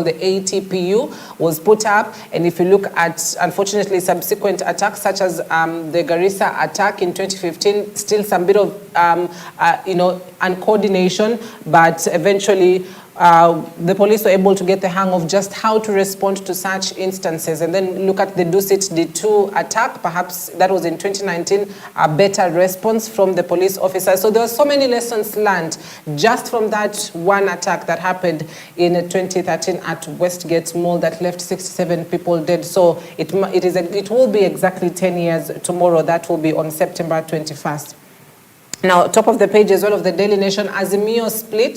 the ATPU was put up. And if you look at, unfortunately, subsequent attacks such as the Garissa attack in 2015, still some bit of, uncoordination, but eventually the police were able to get the hang of just how to respond to such instances. And then look at the Dusit D2 attack, perhaps that was in 2019, a better response from the police officers. So there were so many lessons learned just from that one attack that happened in 2013 at Westgate Mall that left 67 people dead. So it will be exactly 10 years tomorrow. That will be on September 21st. Now, top of the page as well of the Daily Nation, Azimio split.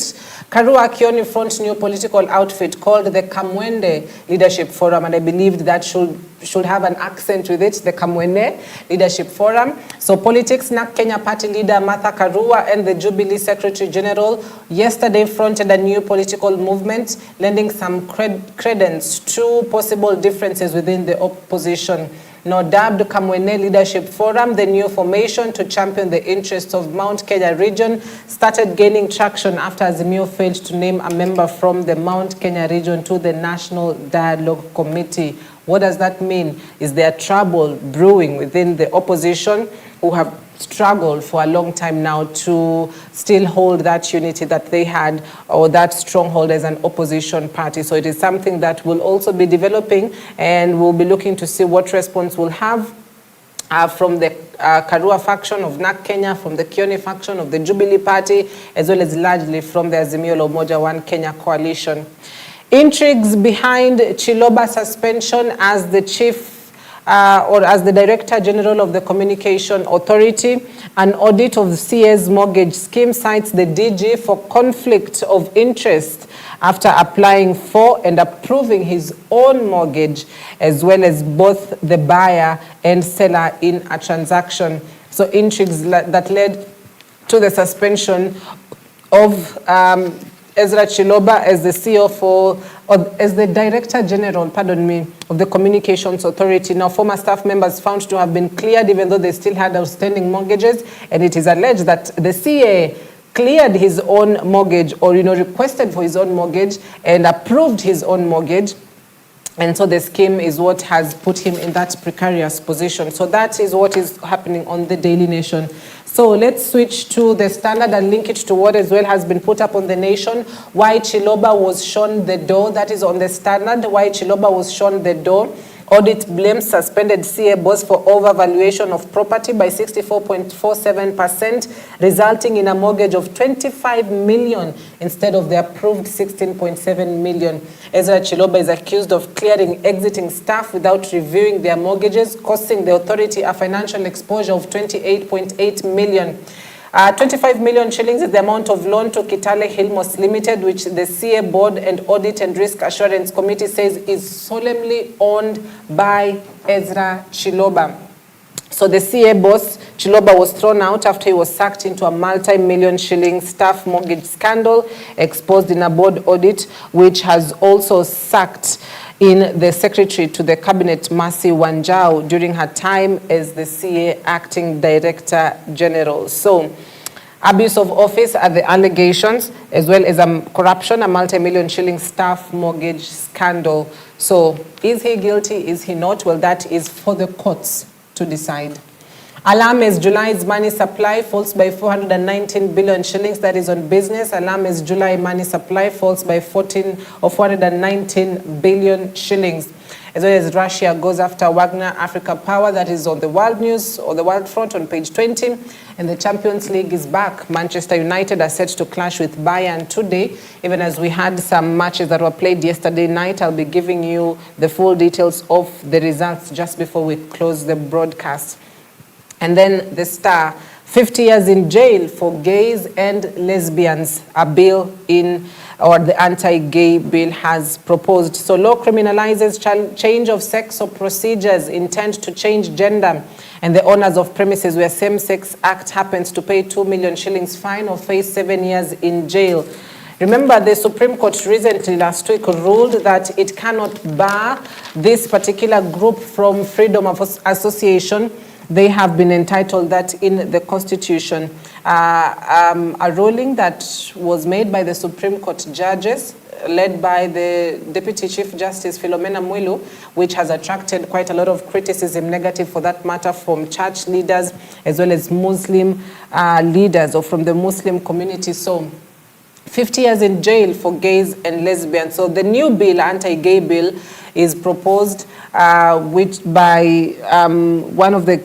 Karua Kioni front new political outfit called the Kamwende Leadership Forum, and I believed that should have an accent with it, the Kamwende Leadership Forum. So politics, NAK Kenya Party leader Martha Karua and the Jubilee Secretary General yesterday fronted a new political movement, lending some credence to possible differences within the opposition. Now dubbed Kamwene Leadership Forum, the new formation to champion the interests of Mount Kenya region started gaining traction after Azimio failed to name a member from the Mount Kenya region to the National Dialogue Committee. What does that mean? Is there trouble brewing within the opposition, who have struggled for a long time now to still hold that unity that they had, or that stronghold as an opposition party? So it is something that will also be developing, and we'll be looking to see what response we'll have from the Karua faction of NAK Kenya, from the Kioni faction of the Jubilee Party, as well as largely from the Azimio la Umoja One Kenya coalition. Intrigues behind Chiloba suspension as the chief or as the Director General of the Communication Authority. An audit of the CA's mortgage scheme cites the DG for conflict of interest after applying for and approving his own mortgage, as well as both the buyer and seller in a transaction. So intrigues that led to the suspension of Ezra Chiloba as the CEO as the Director General, of the Communications Authority. Now, former staff members found to have been cleared even though they still had outstanding mortgages, and it is alleged that the CA cleared his own mortgage, or requested for his own mortgage and approved his own mortgage. And so the scheme is what has put him in that precarious position. So that is what is happening on the Daily Nation. So let's switch to the Standard and link it to what as well has been put up on the Nation. Why Chiloba was shown the door. That is on the Standard. Why Chiloba was shown the door. Audit blames suspended CA boss for overvaluation of property by 64.47%, resulting in a mortgage of 25 million instead of the approved 16.7 million. Ezra Chiloba is accused of clearing exiting staff without reviewing their mortgages, costing the authority a financial exposure of 28.8 million. 25 million shillings is the amount of loan to Kitale Hilmos Limited, which the CA Board and Audit and Risk Assurance Committee says is solemnly owned by Ezra Chiloba. So the CA boss, Chiloba, was thrown out after he was sacked into a multi-million shilling staff mortgage scandal exposed in a board audit, which has also sacked in the secretary to the cabinet, Mercy Wanjau, during her time as the CA acting Director General. So abuse of office are the allegations, as well as corruption, a multi-million shilling staff mortgage scandal. So is he guilty? Is he not? Well, that is for the courts to decide. Alarm as July's money supply falls by 419 billion shillings. That is on business. Alarm as July money supply falls by 419 billion shillings. As well as Russia goes after Wagner Africa Power. That is on the world news or the world front on page 20. And the Champions League is back. Manchester United are set to clash with Bayern today. Even as we had some matches that were played yesterday night, I'll be giving you the full details of the results just before we close the broadcast. And then the Star, 50 years in jail for gays and lesbians, a bill or the anti-gay bill has proposed. So law criminalizes change of sex or procedures intend to change gender. And the owners of premises where same-sex act happens to pay 2 million shillings fine or face 7 years in jail. Remember, the Supreme Court recently last week ruled that it cannot bar this particular group from freedom of association. They have been entitled that in the Constitution. A ruling that was made by the Supreme Court judges led by the Deputy Chief Justice Philomena Mwilu, which has attracted quite a lot of criticism, negative for that matter, from church leaders as well as Muslim leaders or from the Muslim community. So 50 years in jail for gays and lesbians. So the new bill, anti-gay bill, is proposed which by one of the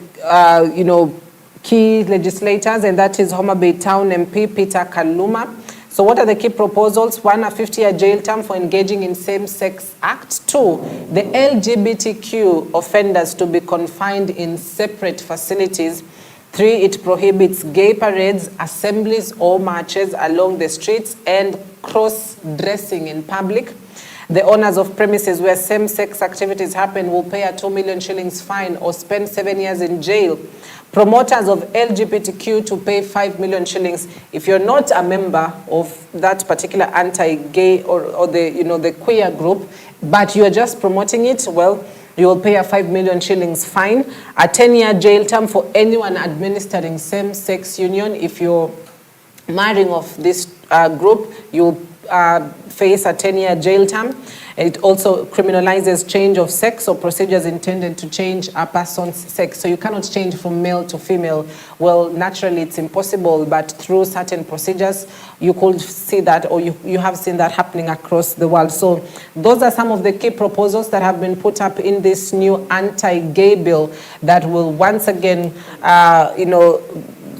key legislators, and that is Homa Bay Town MP Peter Kaluma. So what are the key proposals? 1, a 50-year jail term for engaging in same-sex acts. 2, the LGBTQ offenders to be confined in separate facilities. 3, it prohibits gay parades, assemblies or marches along the streets and cross-dressing in public. The owners of premises where same-sex activities happen will pay a 2 million shillings fine or spend 7 years in jail. Promoters of LGBTQ to pay 5 million shillings. If you're not a member of that particular anti-gay or the queer group, but you're just promoting it, well, you will pay a 5 million shillings fine. A 10-year jail term for anyone administering same-sex union. If you're marrying of this group, you'll face a 10-year jail term. It also criminalizes change of sex or procedures intended to change a person's sex. So you cannot change from male to female. Well, naturally it's impossible, but through certain procedures, you could see that, or you have seen that happening across the world. So those are some of the key proposals that have been put up in this new anti-gay bill that will once again,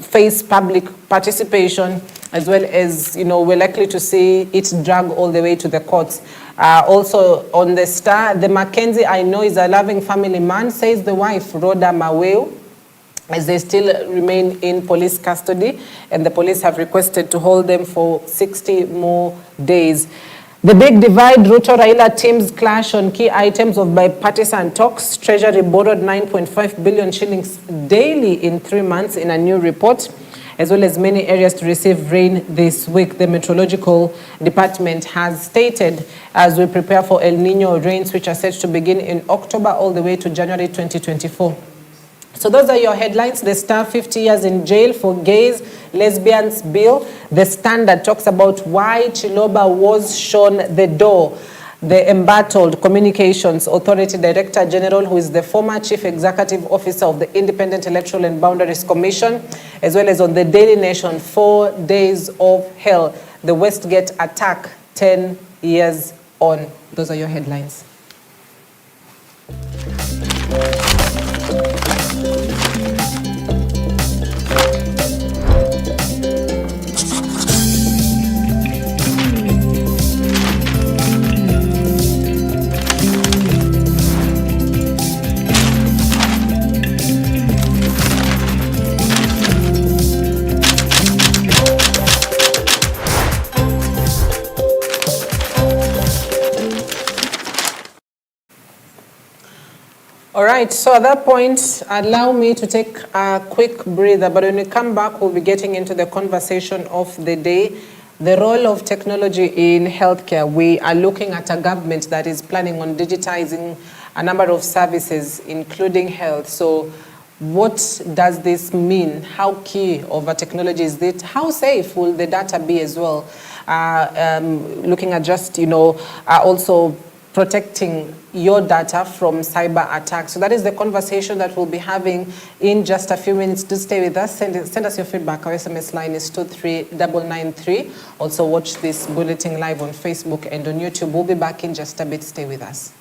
face public participation, as well as, we're likely to see it drag all the way to the courts. Also on the Star, the Mackenzie I know is a loving family man, says the wife, Rhoda Maweu, as they still remain in police custody, and the police have requested to hold them for 60 more days. The big divide, Ruto Raila teams clash on key items of bipartisan talks. Treasury borrowed 9.5 billion shillings daily in 3 months in a new report, as well as many areas to receive rain this week. The Meteorological Department has stated, as we prepare for El Nino rains, which are set to begin in October all the way to January 2024. So those are your headlines. The Star, 50 years in jail for gays, lesbians bill. The Standard talks about why Chiloba was shown the door. The embattled Communications Authority Director General, who is the former Chief Executive Officer of the Independent Electoral and Boundaries Commission, as well as on the Daily Nation, 4 days of hell. The Westgate attack, 10 years on. Those are your headlines. All right, so at that point, allow me to take a quick breather, but when we come back, we'll be getting into the conversation of the day, the role of technology in healthcare. We are looking at a government that is planning on digitizing a number of services, including health. So what does this mean? How key of a technology is it? How safe will the data be as well? Looking at just, also protecting your data from cyber attacks. So that is the conversation that we'll be having in just a few minutes. Do stay with us. Send us your feedback. Our SMS line is 23993. Also watch this bulletin live on Facebook and on YouTube. We'll be back in just a bit. Stay with us.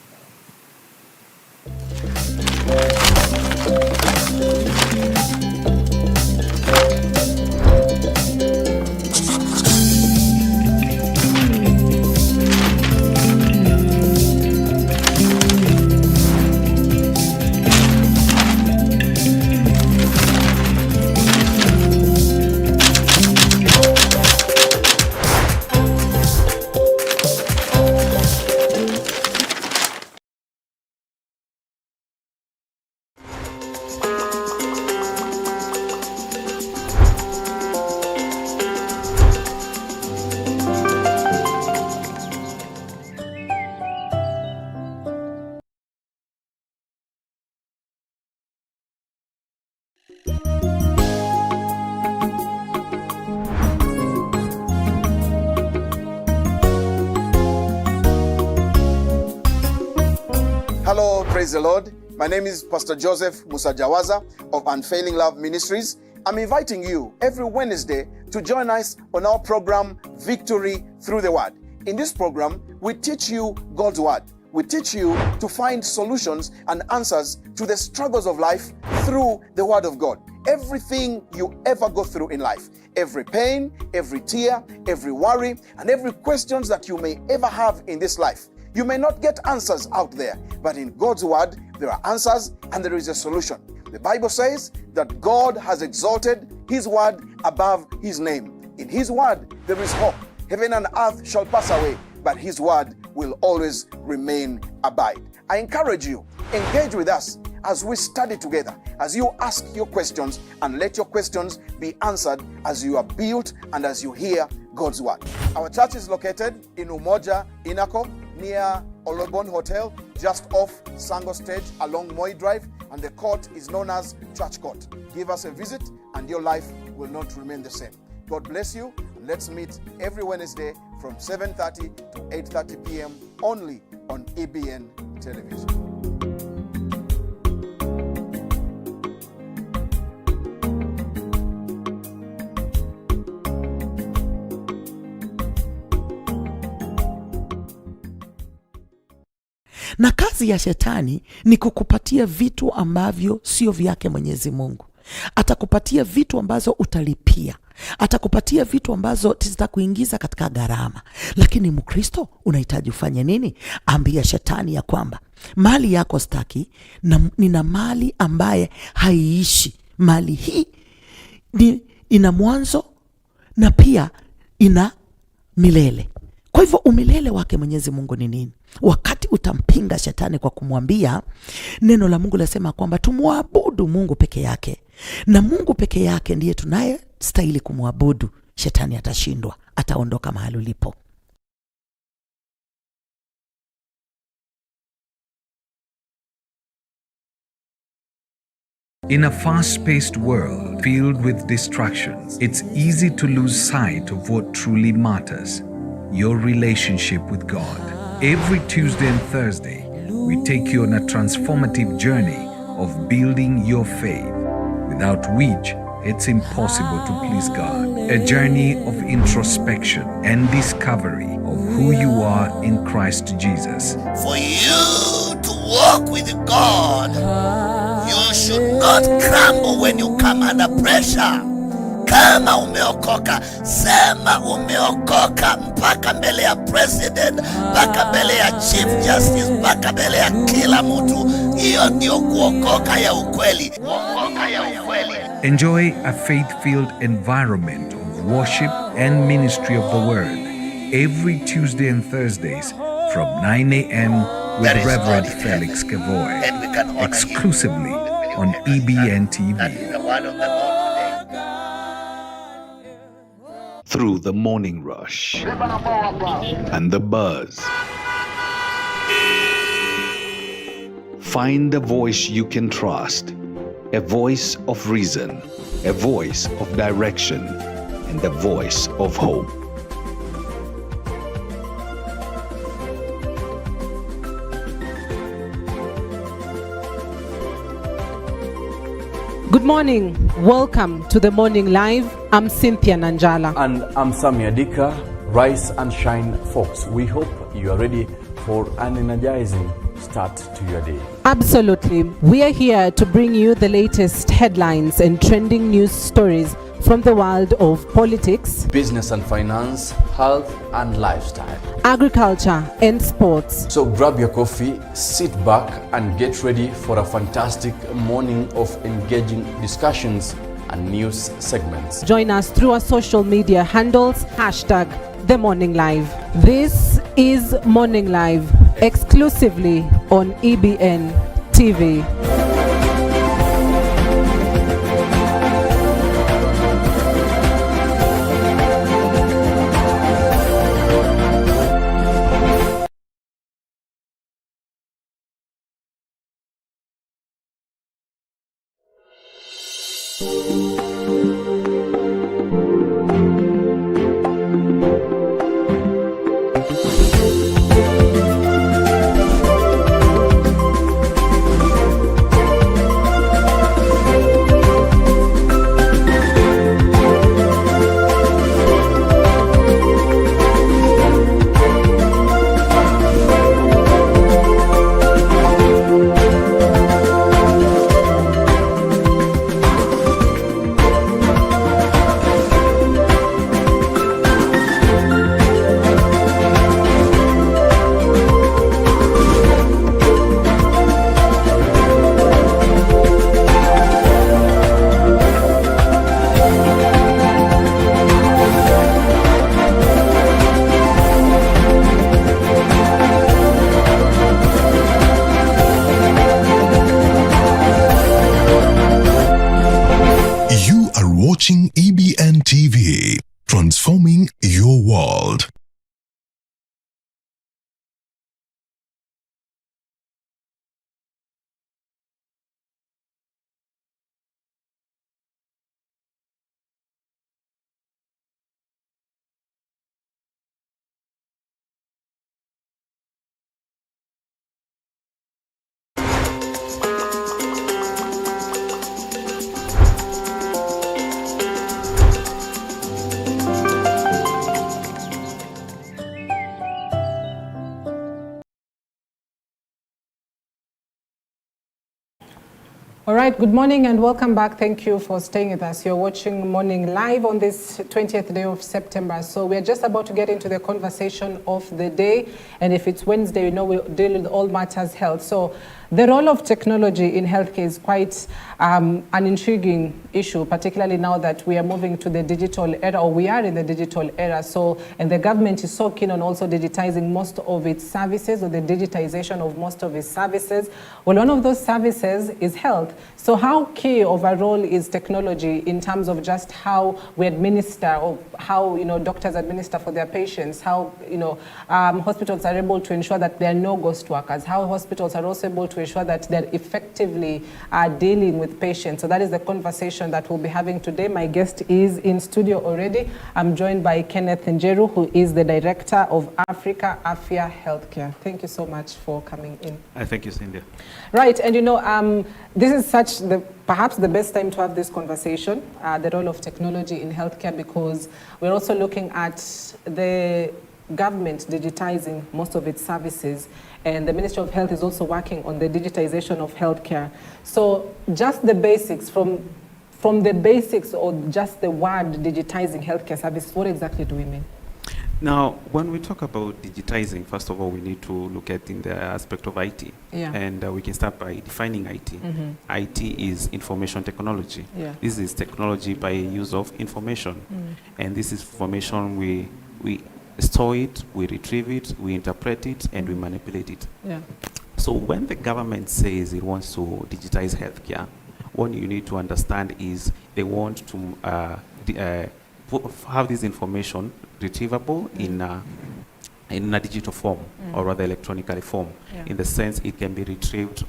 Hello, praise the Lord. My name is Pastor Joseph Musajawaza of Unfailing Love Ministries. I'm inviting you every Wednesday to join us on our program, Victory Through the Word. In this program, we teach you God's Word. We teach you to find solutions and answers to the struggles of life through the Word of God. Everything you ever go through in life, every pain, every tear, every worry, and every questions that you may ever have in this life. You may not get answers out there, but in God's Word, there are answers and there is a solution. The Bible says that God has exalted His Word above His name. In His Word, there is hope. Heaven and earth shall pass away, but His Word will always remain abide. I encourage you, engage with us as we study together, as you ask your questions, and let your questions be answered as you are built and as you hear God's Word. Our church is located in Umoja, Inako, near Olobon Hotel, just off Sango Stage along Moi Drive, and the court is known as Church Court. Give us a visit and your life will not remain the same. God bless you. Let's meet every Wednesday from 7:30 to 8:30 p.m. only on EBN television. Na kazi ya shetani ni kukupatia vitu ambavyo sio vyake Mwenyezi Mungu. Atakupatia vitu ambazo utalipia. Atakupatia vitu ambazo zitakuingiza katika gharama. Lakini Mkristo unahitaji ufanye nini? Ambia shetani ya kwamba mali yako staki, na nina mali ambaye haiishi. Mali hii ina mwanzo na pia ina milele. Kwa hivyo umilele wake Mwenyezi Mungu ni nini? Wakati utampinga shetani kwa kumwambia, neno la Mungu lasema kwamba tumwabudu Mungu peke yake, na Mungu peke yake ndiye tunaye stahili kumwabudu. Shetani atashindwa, ataondoka mahali ulipo. In a fast-paced world filled with distractions, it's easy to lose sight of what truly matters: your relationship with God. Every Tuesday and Thursday, we take you on a transformative journey of building your faith, without which it's impossible to please God. A journey of introspection and discovery of who you are in Christ Jesus. For you to walk with God, you should not crumble when you come under pressure. Kama umeokoka, sema umeokoka, mpaka mbele ya president, mpaka mbele ya chief justice, mpaka mbele ya kila mtu. Hiyo ndio kuokoka ya ukweli. Kuokoka ya ukweli. Enjoy a faith-filled environment of worship and ministry of the Word every Tuesday and Thursdays from 9 a.m. with Reverend Felix Kevoy, exclusively on EBN TV. That is the word of the Lord today. Through the morning rush and the buzz, find a voice you can trust, a voice of reason, a voice of direction, and a voice of hope. Good morning. Welcome to the Morning Live. I'm Cynthia Nanjala. And I'm Sammy Adika. Rise and shine, folks. We hope you are ready for an energizing start to your day. Absolutely. We are here to bring you the latest headlines and trending news stories from the world of politics, Business and finance, health and lifestyle. agriculture, and sports. So grab your coffee, sit back and get ready for a fantastic morning of engaging discussions and news segments. Join us through our social media handles, #The Morning Live. This is Morning Live, exclusively on EBN TV. All right, good morning and welcome back. Thank you for staying with us. You're watching Morning Live on this 20th day of September. So we're just about to get into the conversation of the day. And if it's Wednesday, you know we deal with all matters health. So the role of technology in healthcare is quite an intriguing issue, particularly now that we are moving to the digital era, or we are in the digital era. So, and the government is so keen on also digitizing most of its services, or the digitization of most of its services. Well, one of those services is health. So how key of a role is technology in terms of just how we administer, or how, you know, doctors administer for their patients, how, you know, hospitals are able to ensure that there are no ghost workers, how hospitals are also able to ensure that they're effectively dealing with patients. So that is the conversation that we'll be having today. My guest is in studio already. I'm joined by Kenneth Njeru, who is the Director of Africa Afia Healthcare. Thank you so much for coming in. Thank you, Cindy. Right, and you know, this is perhaps the best time to have this conversation, the role of technology in healthcare, because we're also looking at the government digitizing most of its services, and the Ministry of Health is also working on the digitization of healthcare. So just the basics, from the basics, or just the word digitizing healthcare services, what exactly do we mean? Now, when we talk about digitizing, first of all, we need to look at in the aspect of IT. Yeah. And we can start by defining IT. Mm-hmm. IT is information technology. Yeah. This is technology by use of information. And this is information, we store it, we retrieve it, we interpret it, and we manipulate it. Yeah. So when the government says it wants to digitize healthcare, what you need to understand is they want to have this information retrievable in a digital form, or rather electronically form, in the sense it can be retrieved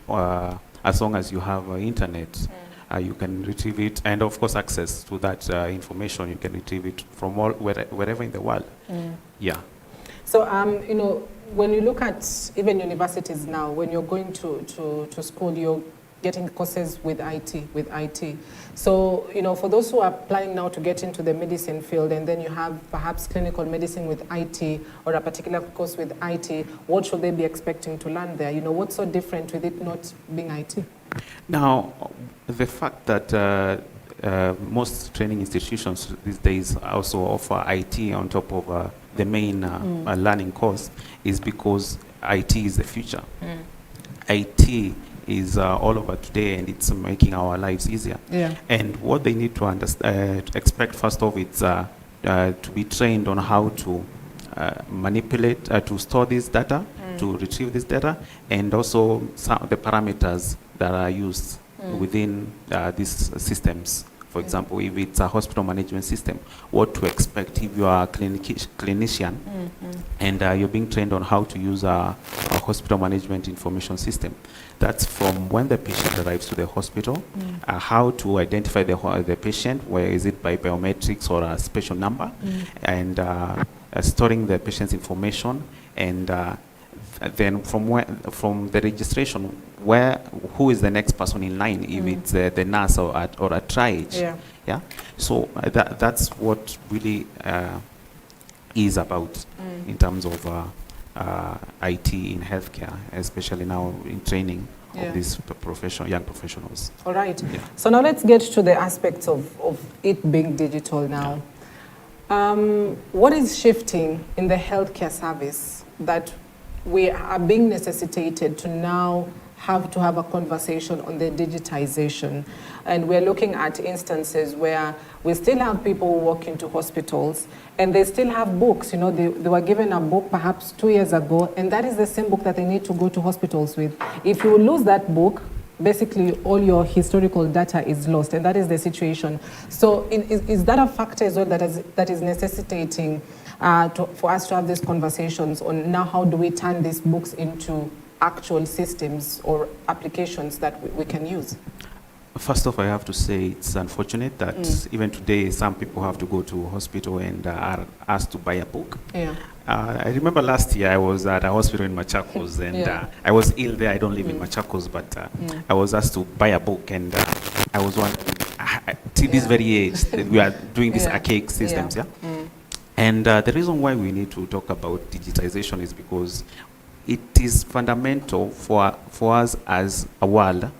as long as you have internet. You can retrieve it, and of course access to that information. You can retrieve it from wherever in the world. Yeah. So you know, when you look at even universities now, when you're going to school, you're getting courses with IT. So, you know, for those who are planning now to get into the medicine field, and then you have perhaps clinical medicine with IT, or a particular course with IT, what should they be expecting to learn there? You know, what's so different with it not being IT? Now, the fact that most training institutions these days also offer IT on top of the main learning course is because IT is the future. IT is all over today, and it's making our lives easier. Yeah. And what they need to understand, expect first of it's to be trained on how to manipulate, to store this data, to retrieve this data, and also some of the parameters that are used within these systems. For example, if it's a hospital management system, what to expect if you are a clinician and you're being trained on how to use a hospital management information system. That's from when the patient arrives to the hospital, how to identify the patient, where is it by biometrics or a special number, and storing the patient's information, and then from the registration, who is the next person in line, if it's the nurse or a triage. Yeah. So that's what really is about in terms of IT in healthcare, especially now in training of these young professionals. All right. Yeah. So now let's get to the aspects of it being digital now. What is shifting in the healthcare service that we are being necessitated to now have to have a conversation on the digitization? And we're looking at instances where we still have people who walk into hospitals and they still have books. You know, they were given a book perhaps 2 years ago, and that is the same book that they need to go to hospitals with. If you lose that book, basically all your historical data is lost, and that is the situation. So is that a factor as well that is necessitating for us to have these conversations on now how do we turn these books into actual systems or applications that we can use? First off, I have to say it's unfortunate that even today some people have to go to a hospital and are asked to buy a book. Yeah. I remember last year I was at a hospital in Machakos, and I was ill there. I don't live in Machakos, but I was asked to buy a book, and I was wondering, till this very age, we are doing these archaic systems, And the reason why we need to talk about digitization is because it is fundamental for us as a world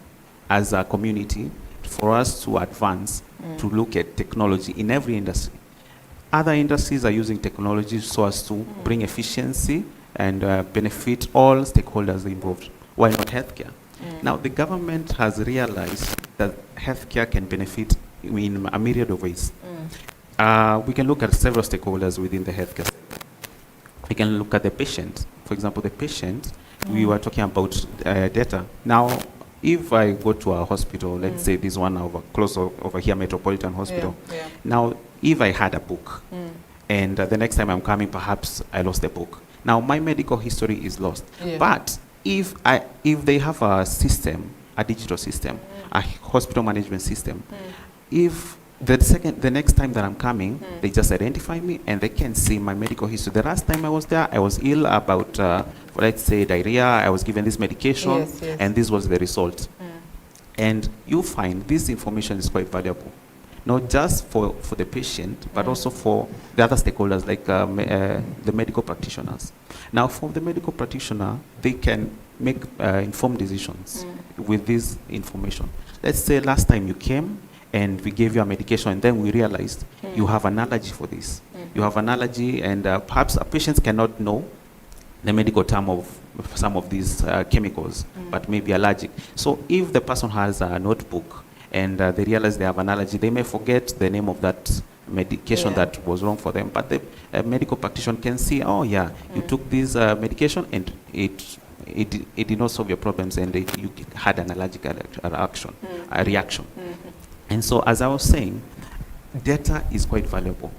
as a community for us to advance, to look at technology in every industry. Other industries are using technology so as to bring efficiency and benefit all stakeholders involved. Why not healthcare? Now, the government has realized that healthcare can benefit in a myriad of ways. We can look at several stakeholders within the healthcare sector. We can look at the patient. For example, the patient, we were talking about data. Now, if I go to a hospital, let's say this one over here, Metropolitan Hospital. Now, if I had a book, and the next time I'm coming, perhaps I lost the book. Now, my medical history is lost. But if they have a system, a digital system, a hospital management system, if the next time that I'm coming, they just identify me and they can see my medical history. The last time I was there, I was ill about, let's say, diarrhea. I was given this medication, and this was the result. And you find this information is quite valuable, not just for the patient, but also for the other stakeholders, like the medical practitioners. Now, for the medical practitioner, they can make informed decisions with this information. Let's say last time you came, and we gave you a medication, and then we realized you have an allergy for this. You have an allergy, and perhaps patients cannot know the medical term of some of these chemicals, but may be allergic. So if the person has a notebook and they realize they have an allergy, they may forget the name of that medication that was wrong for them. But the medical practitioner can see, oh yeah, you took this medication and it did not solve your problems, and you had an allergic reaction. And so, as I was saying, data is quite valuable.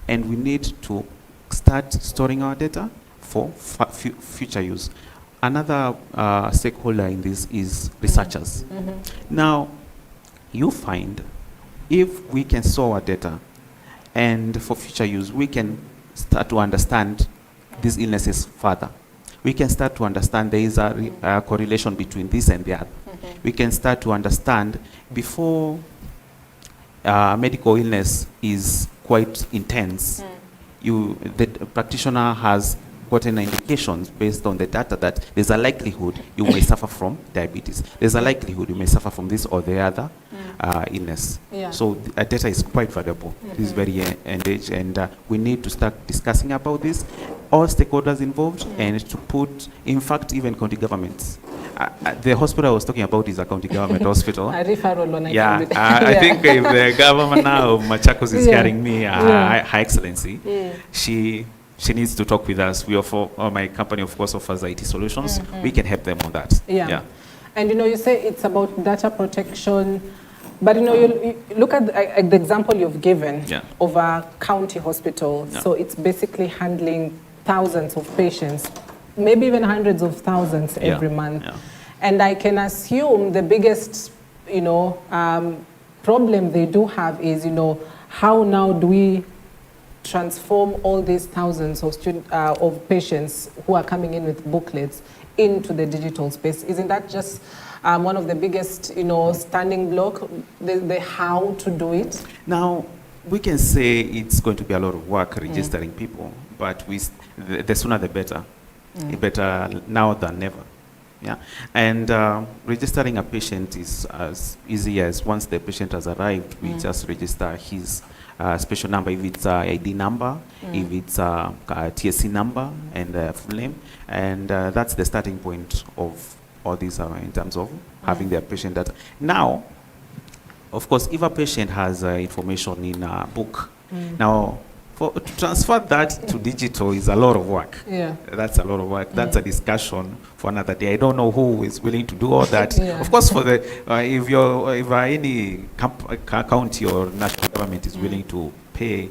And we need to start storing our data for future use. Another stakeholder in this is researchers. Now, you find if we can store our data and for future use, we can start to understand these illnesses further. We can start to understand there is a correlation between this and the other. We can start to understand before medical illness is quite intense. The practitioner has gotten indications based on the data that there's a likelihood you may suffer from diabetes. There's a likelihood you may suffer from this or the other illness. So data is quite valuable. It is very engaged, and we need to start discussing about this, all stakeholders involved, and to put, in fact, even county governments. The hospital I was talking about is a county government hospital. A referral on I think if the governor now of Machakos is hearing me, Her Excellency, she needs to talk with us. We offer, my company, of course, offers IT solutions. We can help them on that. And you say it's about data protection, but you look at the example you've given of a county hospital. So it's basically handling thousands of patients, maybe even hundreds of thousands every month. And I can assume the biggest, problem they do have is, how now do we transform all these thousands of of patients who are coming in with booklets into the digital space? Isn't that just one of the biggest, standing block, the how to do it? Now, we can say it's going to be a lot of work registering people, but the sooner the better. Better now than never. And registering a patient is as easy as once the patient has arrived, we just register his special number, if it's a ID number, if it's a TSC number and full name, and that's the starting point of all these in terms of having their patient data. Now, of course, if a patient has information in a book, now to transfer that to digital is a lot of work. That's a lot of work. That's a discussion for another day. I don't know who is willing to do all that. Of course, for the if any county or national government is willing to pay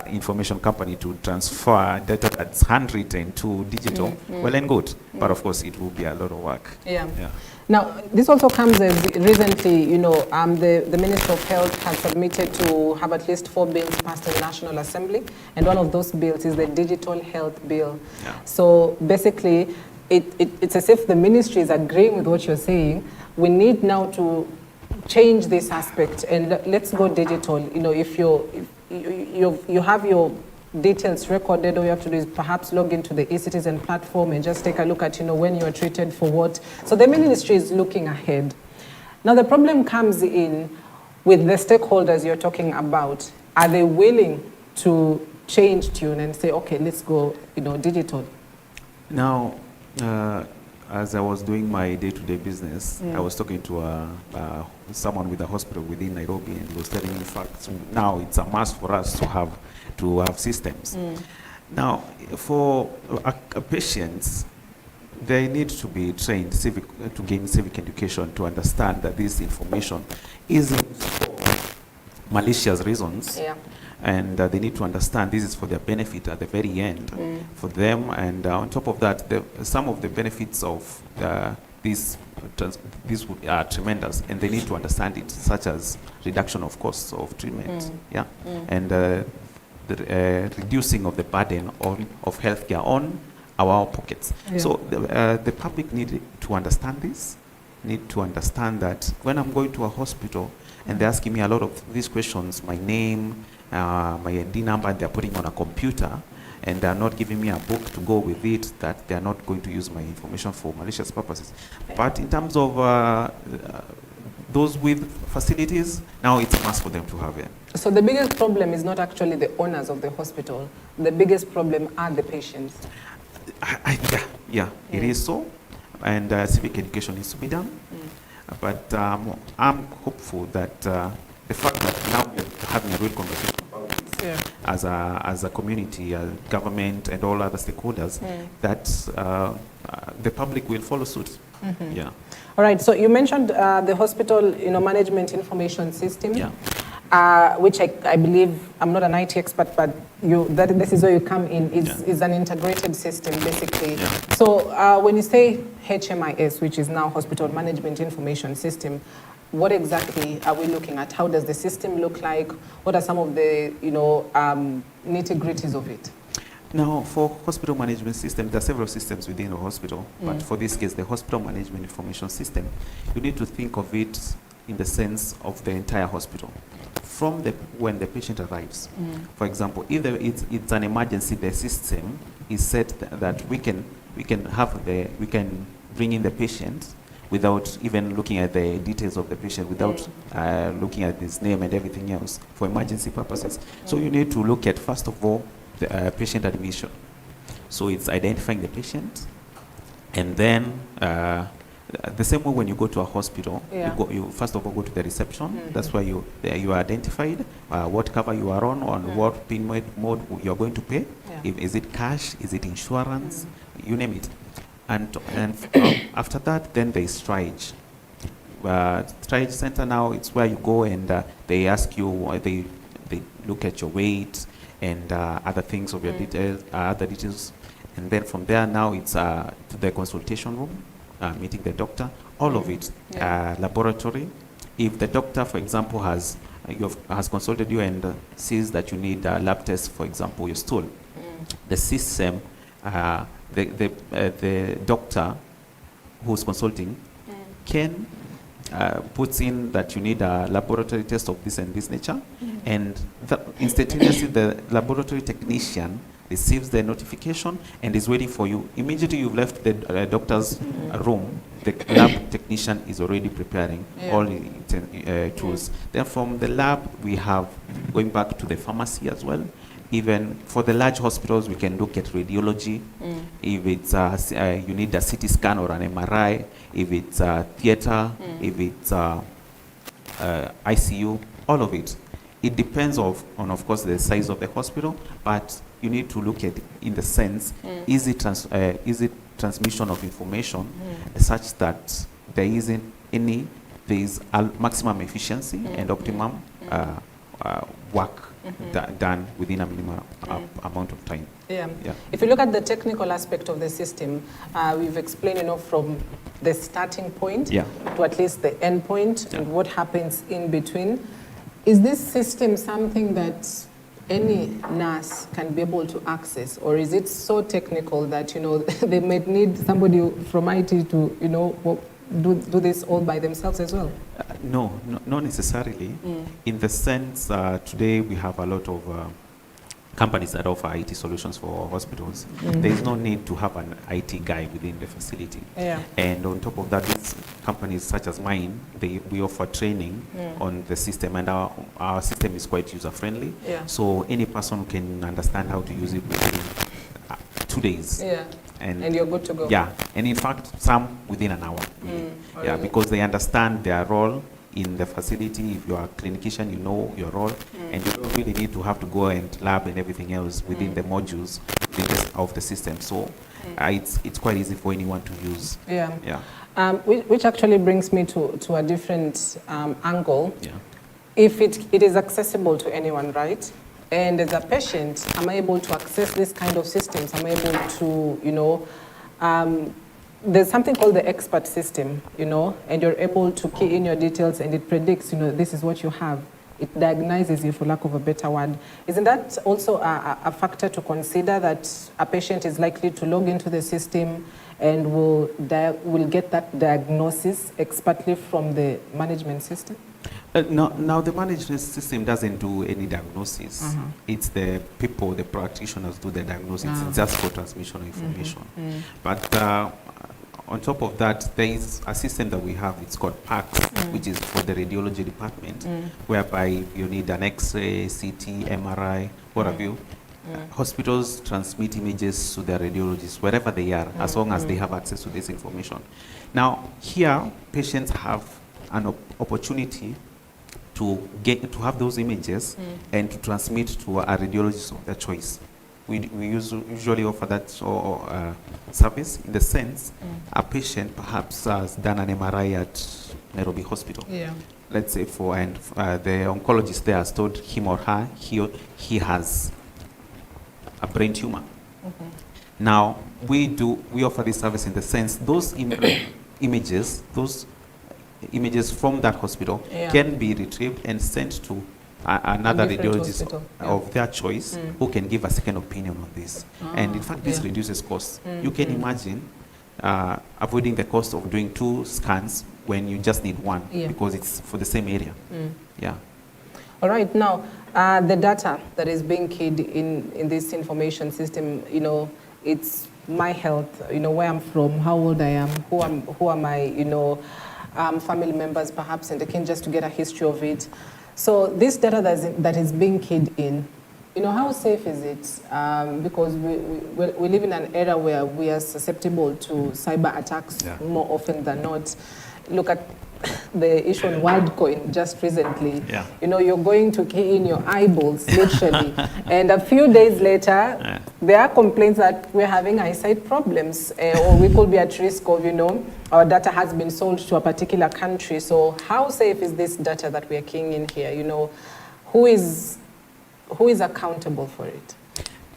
information company to transfer data that's handwritten to digital, well and good. But of course, it will be a lot of work. Now, this also comes as recently, the Minister of Health has submitted to have at least 4 bills passed in the National Assembly, and one of those bills is the Digital Health Bill. So basically, it's as if the ministry is agreeing with what you're saying. We need now to change this aspect and let's go digital. If you have your details recorded, all you have to do is perhaps log into the eCitizen platform and just take a look at, when you're treated for what. So the ministry is looking ahead. Now the problem comes in with the stakeholders you're talking about. Are they willing to change tune and say, okay, let's go, digital? Now, as I was doing my day-to-day business, I was talking to someone with a hospital within Nairobi, and he was telling me, in fact, now it's a must for us to have systems. Now, for patients, they need to be trained to gain civic education to understand that this information isn't for malicious reasons. Yeah. And they need to understand this is for their benefit at the very end for them. And on top of that, some of the benefits of this are tremendous, and they need to understand it, such as reduction of costs of treatment, and the reducing of the burden of healthcare on our pockets. Yeah. So the public need to understand this, need to understand that when I'm going to a hospital and they're asking me a lot of these questions, my name, my ID number, and they're putting on a computer, and they're not giving me a book to go with it, that they're not going to use my information for malicious purposes. But in terms of those with facilities, now it's a must for them to have it. So the biggest problem is not actually the owners of the hospital. The biggest problem are the patients. It is so, and civic education needs to be done. But I'm hopeful that the fact that now we're having a real conversation about it as a community, government, and all other stakeholders, that the public will follow suit. Yeah. All right. So you mentioned the hospital, management information system. Yeah. Which I believe, I'm not an IT expert, but this is where you come in, is an integrated system, basically. Yeah. So when you say HMIS, which is now Hospital Management Information System, what exactly are we looking at? How does the system look like? What are some of the, nitty-gritties of it? Now, for hospital management system, there are several systems within a hospital, but for this case, the Hospital Management Information System, you need to think of it in the sense of the entire hospital. From when the patient arrives, for example, either it's an emergency, the system is set that we can bring in the patient without even looking at the details of the patient, without looking at his name and everything else, for emergency purposes. So you need to look at, first of all, the patient admission. So it's identifying the patient, and then the same way when you go to a hospital, you first of all go to the reception. That's where you are identified, what cover you are on what payment mode you are going to pay. Is it cash? Is it insurance? You name it. And after that, then there is triage. Triage center now, it's where you go and they ask you, they look at your weight and other things of your details, other details. And then from there now it's to the consultation room. Meeting the doctor, all of it, laboratory. If the doctor, for example, has consulted you and sees that you need a lab test, for example, your stool, the system, the doctor who's consulting can puts in that you need a laboratory test of this and this nature, and instantaneously the laboratory technician receives the notification and is waiting for you. Immediately you've left the doctor's room, the lab technician is already preparing all the tools. Then from the lab, we have, going back to the pharmacy as well, even for the large hospitals, we can look at radiology. If it's you need a CT scan or an MRI, if it's a theater, if it's ICU, all of it. It depends on, of course, the size of the hospital, but you need to look at it in the sense, is it transmission of information such that there is a maximum efficiency and optimum work done within a minimum amount of time. If you look at the technical aspect of the system, we've explained, from the starting point to at least the end point and what happens in between. Is this system something that any nurse can be able to access, or is it so technical that they might need somebody from IT to do this all by themselves as well? Not necessarily. In the sense, today we have a lot of companies that offer IT solutions for hospitals, there is no need to have an IT guy within the facility. Yeah. And on top of that, these companies such as mine, we offer training on the system, and our system is quite user-friendly. Yeah. So any person can understand how to use it within 2 days. Yeah. And you're good to go. Yeah, and in fact, some within an hour. Really. Yeah, really? because they understand their role in the facility. If you are a clinician, you know your role, and you don't really need to have to go and lab and everything else within the modules of the system. So it's quite easy for anyone to use. Yeah. Yeah. Which actually brings me to a different angle. Yeah. If it is accessible to anyone, right? And as a patient, am I able to access this kind of systems? Am I able to, you know, there's something called the expert system, you know, and you're able to key in your details and it predicts, you know, this is what you have. It diagnoses you, for lack of a better word. Isn't that also a factor to consider, that a patient is likely to log into the system and will get that diagnosis expertly from the management system? Now the management system doesn't do any diagnosis. It's the people, the practitioners do the diagnosis. It's just for transmission of information. But on top of that, there is a system that we have. It's called PACS, which is for the radiology department, whereby you need an X-ray, CT, MRI, what have you. Hospitals transmit images to their radiologists wherever they are, as long as they have access to this information. Now, here, patients have an opportunity to have those images and to transmit to a radiologist of their choice. We usually offer that service, in the sense a patient perhaps has done an MRI at Nairobi Hospital. Yeah. Let's say the oncologist there has told him or her he has a brain tumor. Now we offer this service in the sense those images from that hospital can be retrieved and sent to another radiologist of their choice who can give a second opinion on this. And in fact, this reduces costs. You can imagine avoiding the cost of doing 2 scans when you just need 1 because it's for the same area. Yeah. All right. Now, the data that is being keyed in this information system, you know, it's my health, you know, where I'm from, how old I am, who am I, you know, family members perhaps, and again, just to get a history of it. So this data that is being keyed in, you know, how safe is it? Because we live in an era where we are susceptible to cyber attacks more often than not. Look at the issue on WorldCoin just recently. Yeah. You know, you're going to key in your eyeballs, literally. And a few days later, there are complaints that we're having eyesight problems, or we could be at risk of, you know, our data has been sold to a particular country. So how safe is this data that we're keying in here? You know, who is accountable for it?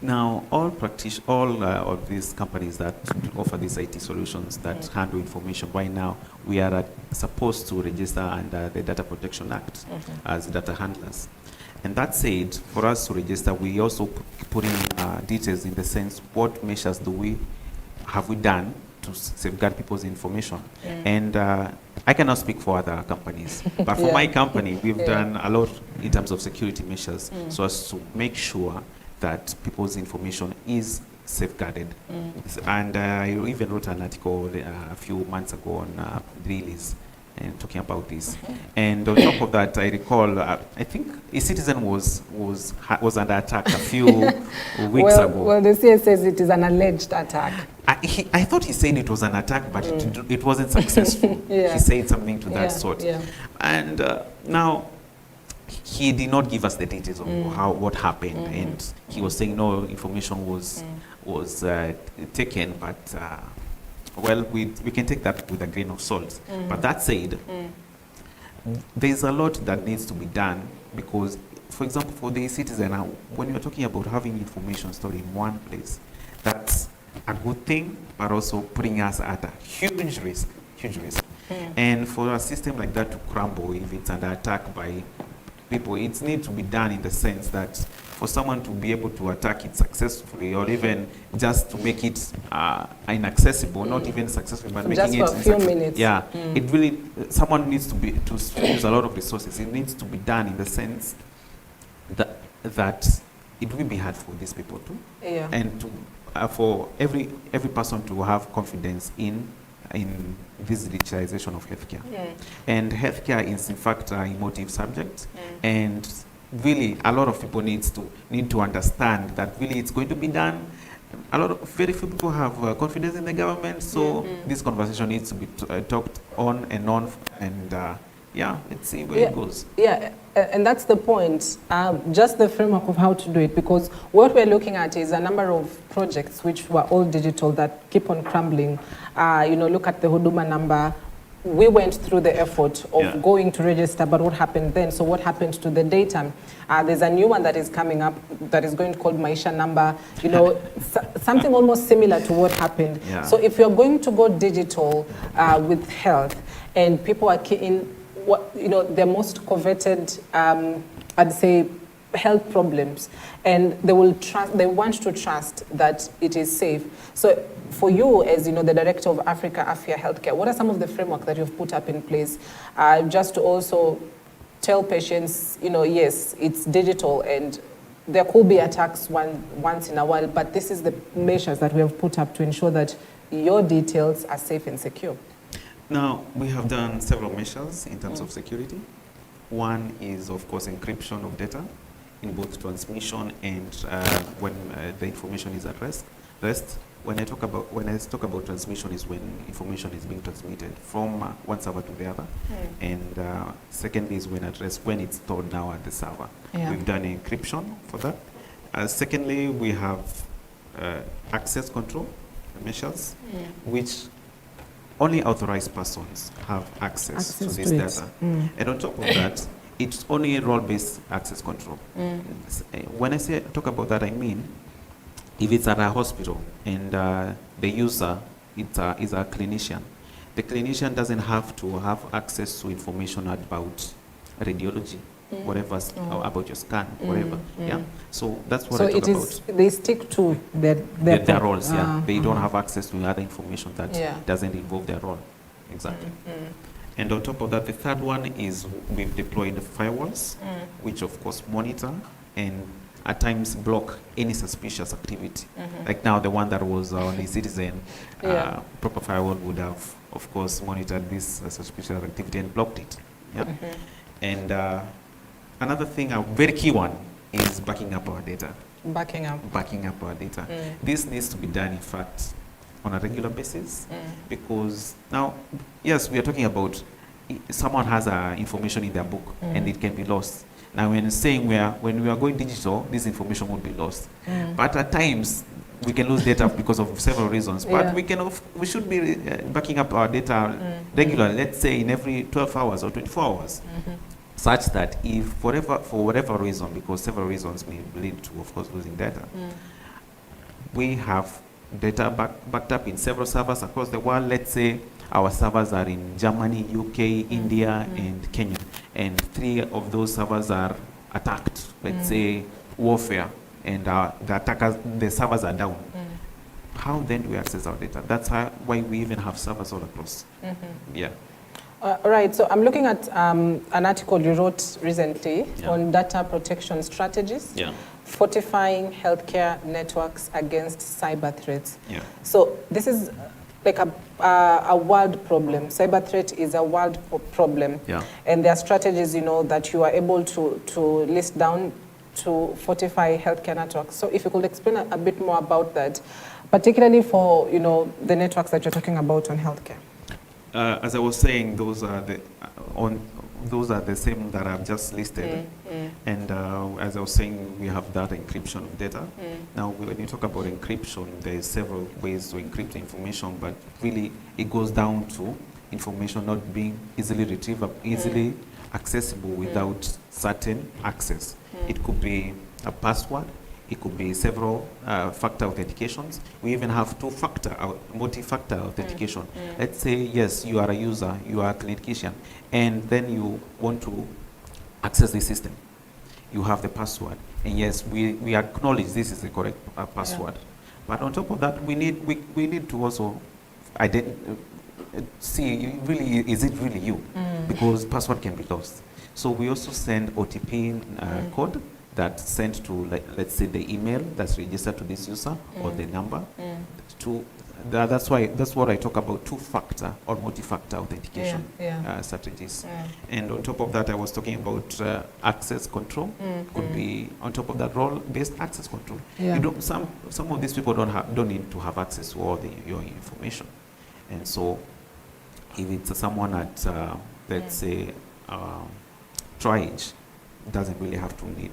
Now, all of these companies that offer these IT solutions that handle information, right now, we are supposed to register under the Data Protection Act as data handlers. And that said, for us to register, we also put in details in the sense, what measures have we done to safeguard people's information? And I cannot speak for other companies, but for my company, we've done a lot in terms of security measures so as to make sure that people's information is safeguarded. And I even wrote an article a few months ago on release and talking about this. And on top of that, I recall, I think a citizen was under attack a few weeks ago. Well, the CS says it is an alleged attack. I thought he said it was an attack, but it wasn't successful. He said something to that sort. And now, he did not give us the details of what happened, and he was saying no information was taken, but well, we can take that with a grain of salt. But that said, there's a lot that needs to be done, because, for example, for the citizen, when you're talking about having information stored in one place, that's a good thing, but also putting us at a huge risk. And for a system like that to crumble if it's under attack by people, it needs to be done in the sense that for someone to be able to attack it successfully, or even just to make it inaccessible, not even successful, but making it just for a few minutes. Yeah, it really, someone needs to use a lot of resources. It needs to be done in the sense that it will be hard for these people too. Yeah. And to, for every person to have confidence in this digitalization of healthcare. And healthcare is in fact an emotive subject, and really a lot of people need to understand that really it's going to be done. Very few people have confidence in the government, so this conversation needs to be talked on, and yeah, let's see where it goes. Yeah, and that's the point, just the framework of how to do it, because what we're looking at is a number of projects which were all digital that keep on crumbling. You know, look at the Huduma number. We went through the effort of going to register, but what happened then? So what happened to the data? There's a new one that is coming up that is going to call Maisha number, you know, something almost similar to what happened. So if you're going to go digital with health, and people are in what, you know, their most coveted, I'd say, health problems, and they want to trust that it is safe. So for you, as you know, the director of Africa Afia Healthcare, what are some of the framework that you've put up in place just to also tell patients, you know, yes, it's digital and there could be attacks once in a while, but this is the measures that we have put up to ensure that your details are safe and secure? Now, we have done several measures in terms of security. One is, of course, encryption of data in both transmission and when the information is at rest. When I talk about transmission is when information is being transmitted from one server to the other, and secondly is when at rest, when it's stored now at the server. We've done encryption for that. Secondly, we have access control measures, which only authorized persons have access to this data. And on top of that, it's only role-based access control. When I talk about that, I mean, if it's at a hospital and the user is a clinician, the clinician doesn't have to have access to information about radiology, whatever, about your scan, whatever. Yeah. So that's what I talk about. They stick to their roles. They don't have access to other information that doesn't involve their role. Exactly. And on top of that, the third one is we've deployed firewalls, which of course monitor and at times block any suspicious activity. Like now, the one that was on the Citizen, proper firewall would have, of course, monitored this suspicious activity and blocked it. And another thing, a very key one, is backing up our data. Backing up our data. This needs to be done, in fact, on a regular basis, because now, yes, we are talking about someone has information in their book and it can be lost. Now, when saying when we are going digital, this information will be lost. But at times, we can lose data because of several reasons. But we should be backing up our data regularly, let's say in every 12 hours or 24 hours, such that if for whatever reason, because several reasons may lead to, of course, losing data, we have data backed up in several servers across the world. Let's say our servers are in Germany, UK, India, and Kenya. And 3 of those servers are attacked, let's say warfare, and the servers are down. How then do we access our data? That's why we even have servers all across. Right, so I'm looking at an article you wrote recently on data protection strategies, fortifying healthcare networks against cyber threats. So this is like a world problem. Cyber threat is a world problem. And there are strategies, you know, that you are able to list down to fortify healthcare networks. So if you could explain a bit more about that, particularly for, you know, the networks that you're talking about on healthcare. As I was saying, those are the same that I've just listed. And as I was saying, we have that encryption of data. Now, when you talk about encryption, there's several ways to encrypt information, but really it goes down to information not being easily retrievable, easily accessible without certain access. It could be a password. It could be several factor authentications. We even have multi-factor authentication. Let's say, yes, you are a user, you are a clinician, and then you want to access the system. You have the password, and yes, we acknowledge this is the correct password. But on top of that, we need to also see, really, is it really you? Because password can be lost. So we also send OTP code that's sent to, let's say, the email that's registered to this user or the number. That's what I talk about, two-factor or multi-factor authentication strategies. And on top of that, I was talking about access control. Could be on top of that, role-based access control. You know, some of these people don't need to have access to all your information, and so if it's someone at let's say triage, doesn't really have to need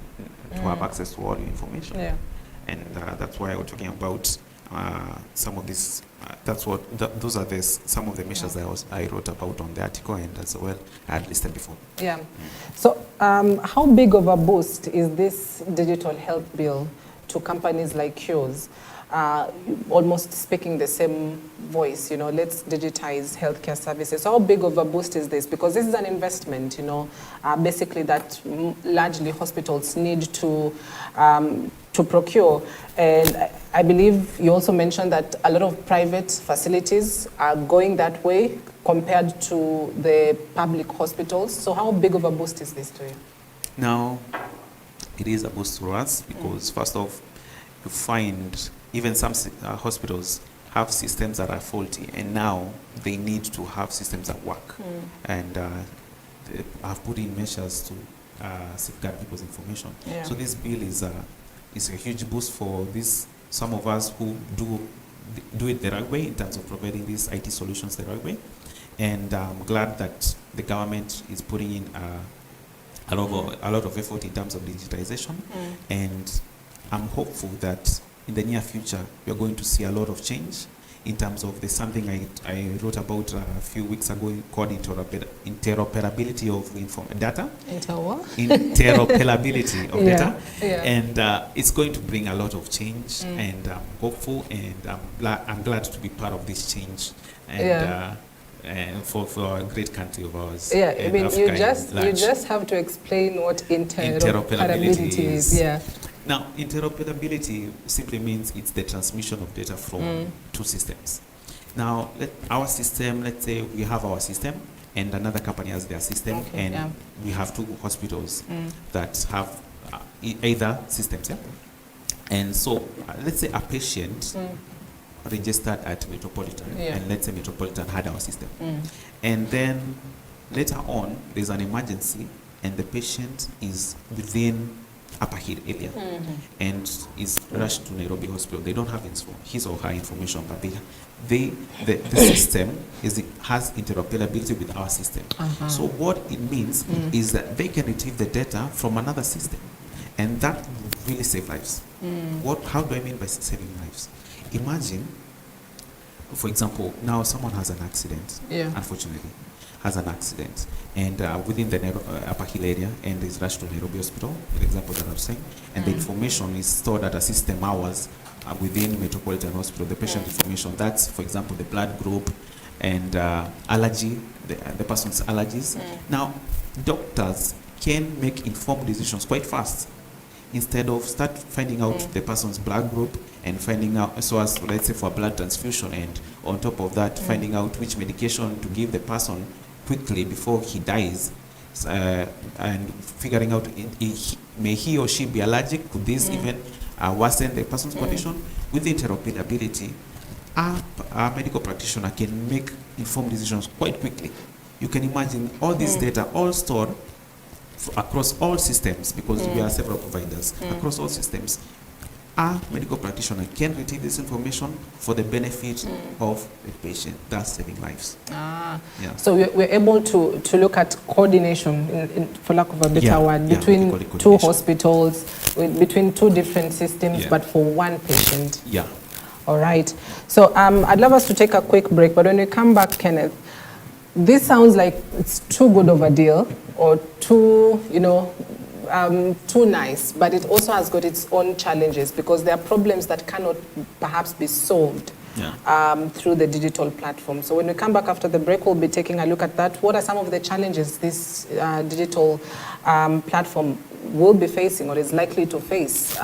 to have access to all your information. And that's why I was talking about some of this. Those are some of the measures I wrote about on the article, and as well I had listed before. So how big of a boost is this digital health bill to companies like yours? Almost speaking the same voice, you know, let's digitize healthcare services. So how big of a boost is this? Because this is an investment, you know, basically that largely hospitals need to procure. And I believe you also mentioned that a lot of private facilities are going that way compared to the public hospitals. So how big of a boost is this to you? Now, it is a boost to us because first off, you find even some hospitals have systems that are faulty, and now they need to have systems that work. And they have put in measures to safeguard people's information. So this bill is a huge boost for some of us who do it the right way in terms of providing these IT solutions the right way. And I'm glad that the government is putting in a lot of effort in terms of digitization. And I'm hopeful that in the near future, we are going to see a lot of change in terms of something I wrote about a few weeks ago called interoperability of data. Interoperability of data. And it's going to bring a lot of change, and I'm hopeful, and I'm glad to be part of this change. And for a great country of ours. I mean, you just have to explain what interoperability is. Now, interoperability simply means it's the transmission of data from two systems. Now, our system, let's say we have our system and another company has their system, and we have two hospitals that have either systems. And so, let's say a patient registered at Metropolitan, and let's say Metropolitan had our system. And then later on, there's an emergency, and the patient is within Upper Hill area and is rushed to Nairobi Hospital. They don't have his or her information, but the system has interoperability with our system. So what it means is that they can retrieve the data from another system, and that will really save lives. How do I mean by saving lives? Imagine, for example, now someone has an accident, unfortunately, has an accident, and within the Upper Hill area, and is rushed to Nairobi Hospital, the example that I'm saying, and the information is stored at a system hours within Metropolitan Hospital, the patient information. That's, for example, the blood group and allergy, the person's allergies. Now, doctors can make informed decisions quite fast. Instead of start finding out the person's blood group and finding out, so as let's say for a blood transfusion, and on top of that, finding out which medication to give the person quickly before he dies, and figuring out may he or she be allergic, could this even worsen the person's condition. With interoperability, a medical practitioner can make informed decisions quite quickly. You can imagine all this data all stored across all systems, because we are several providers across all systems. A medical practitioner can retrieve this information for the benefit of the patient, thus saving lives. So we're able to look at coordination, for lack of a better word, between two hospitals, between two different systems, but for one patient. All right. So I'd love us to take a quick break, but when we come back, Kenneth, this sounds like it's too good of a deal, or too, too nice, but it also has got its own challenges, because there are problems that cannot perhaps be solved through the digital platform. So when we come back after the break, we'll be taking a look at that. What are some of the challenges this digital platform will be facing, or is likely to face,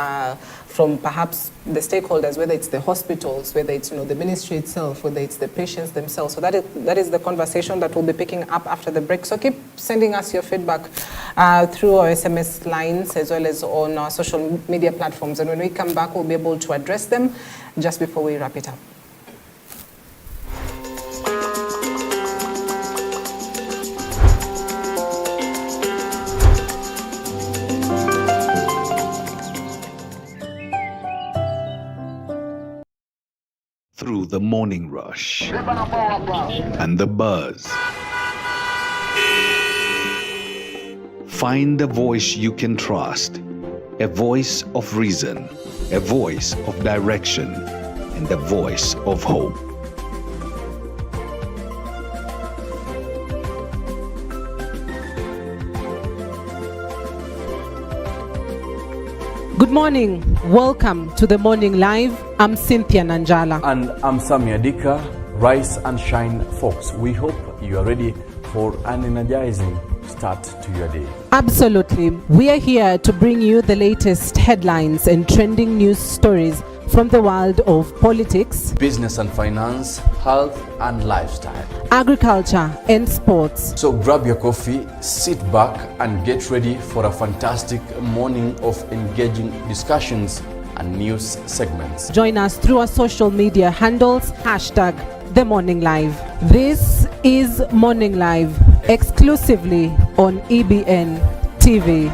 from perhaps the stakeholders, whether it's the hospitals, whether it's the ministry itself, whether it's the patients themselves. So that is the conversation that we'll be picking up after the break. So keep sending us your feedback through our SMS lines as well as on our social media platforms. And when we come back, we'll be able to address them just before we wrap it up. Through the morning rush and the buzz. Find the voice you can trust, a voice of reason, a voice of direction, and a voice of hope. Good morning. Welcome to the Morning Live. I'm Cynthia Nanjala. And I'm Samia Dika. Rise and shine, folks. We hope you are ready for an energizing start to your day. Absolutely. We are here to bring you the latest headlines and trending news stories from the world of politics, Business and finance, health and lifestyle, agriculture and sports. So grab your coffee, sit back and get ready for a fantastic morning of engaging discussions and news segments. Join us through our social media handles, #The Morning Live. This is Morning Live, exclusively on EBN TV.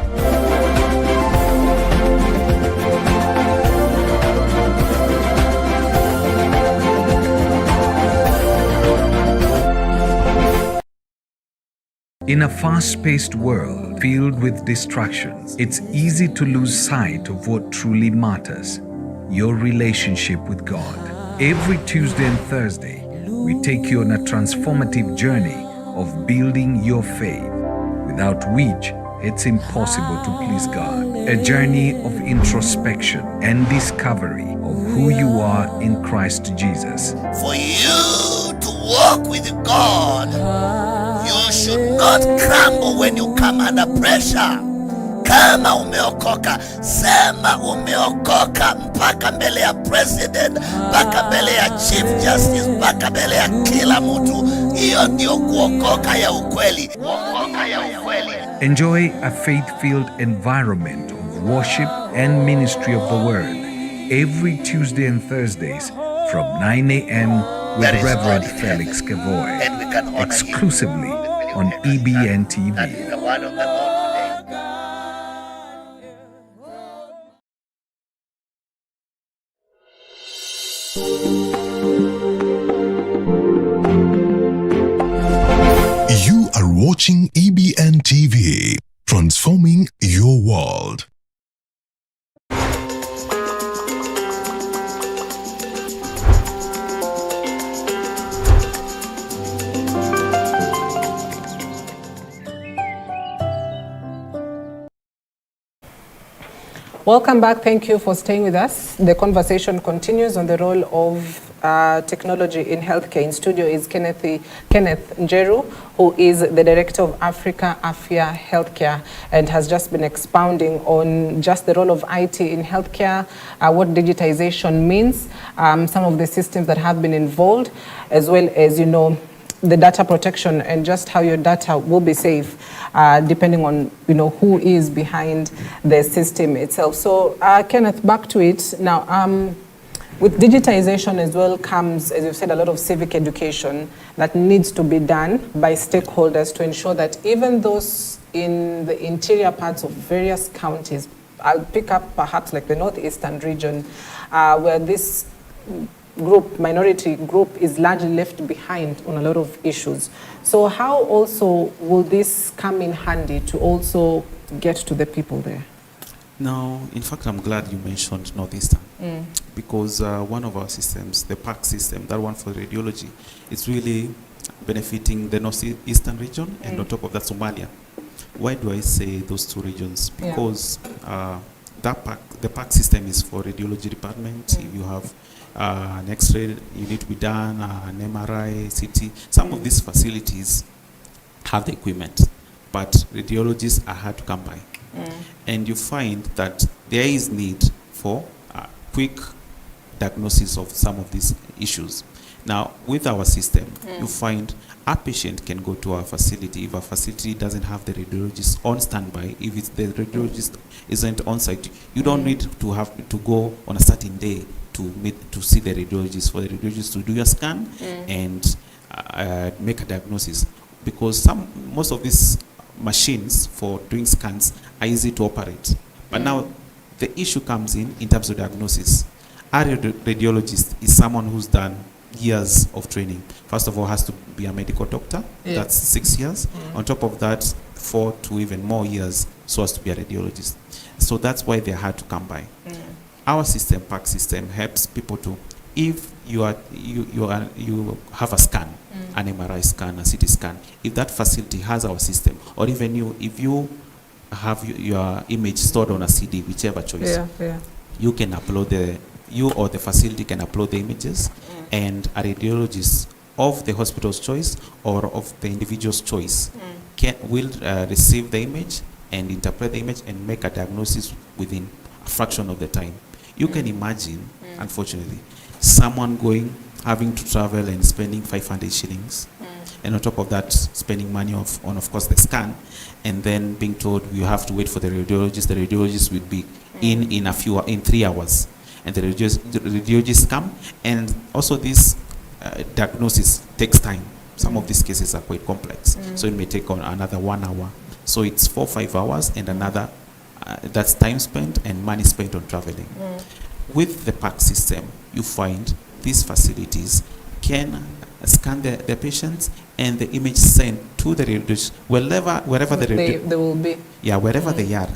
In a fast-paced world filled with distractions, it's easy to lose sight of what truly matters: your relationship with God. Every Tuesday and Thursday, we take you on a transformative journey of building your faith, without which it's impossible to please God. A journey of introspection and discovery of who you are in Christ Jesus. For you to walk with God, you should not crumble when you come under pressure. Kama umeokoka, sema umeokoka mpaka mbele ya president, mpaka mbele ya chief justice, mpaka mbele ya kila mtu. Hiyo ndio kuokoka ya ukweli. Kuokoka ya ukweli. Enjoy a faith-filled environment of worship and ministry of the Word every Tuesday and Thursdays from 9 a.m. with Reverend Felix Kevoy, exclusively on EBN TV. That is the word of the Lord today. You are watching EBN TV, transforming your world. Welcome back. Thank you for staying with us. The conversation continues on the role of technology in healthcare. In studio is Kenneth Njeru, who is the Director of Africa Afia Healthcare, and has just been expounding on just the role of IT in healthcare, what digitization means, some of the systems that have been involved, as well as, you know, the data protection and just how your data will be safe, depending on, you know, who is behind the system itself. So, Kenneth, back to it now. With digitization as well comes, as you've said, a lot of civic education that needs to be done by stakeholders to ensure that even those in the interior parts of various counties, I'll pick up perhaps like the northeastern region, where this minority group is largely left behind on a lot of issues. So how also will this come in handy to also get to the people there? Now, in fact, I'm glad you mentioned Northeastern, because one of our systems, the PAC system, that one for radiology, is really benefiting the Northeastern region and on top of that Somalia. Why do I say those two regions? Because the PAC system is for radiology department. If you have an X-ray, you need to be done, an MRI, CT. Some of these facilities have the equipment, but radiologists are hard to come by. And you find that there is need for quick diagnosis of some of these issues. Now, with our system, you find a patient can go to our facility if our facility doesn't have the radiologist on standby. If it's the radiologist isn't on site, you don't need to have to go on a certain day to see the radiologist, for the radiologist to do your scan and make a diagnosis, because most of these machines for doing scans are easy to operate. But now the issue comes in terms of diagnosis. Our radiologist is someone who's done years of training. First of all, has to be a medical doctor. That's 6 years. On top of that, 4 to even more years so as to be a radiologist. So that's why they're hard to come by. Our system, PAC system, helps people to, if you have a scan, an MRI scan, a CT scan, if that facility has our system, or even if you have your image stored on a CD, whichever choice, you can upload you or the facility can upload the images, and a radiologist of the hospital's choice or of the individual's choice will receive the image and interpret the image and make a diagnosis within a fraction of the time. You can imagine, unfortunately, someone having to travel and spending 500 shillings, and on top of that, spending money on of course, the scan, and then being told you have to wait for the radiologist. The radiologist will be in 3 hours, and the radiologists come, and also this diagnosis takes time. Some of these cases are quite complex, so it may take on another 1 hour. So it's 4 or 5 hours, and another that's time spent and money spent on traveling. With the PAC system, you find these facilities can scan the patients, and the image sent to the radiologist wherever they will be. Yeah, wherever they are,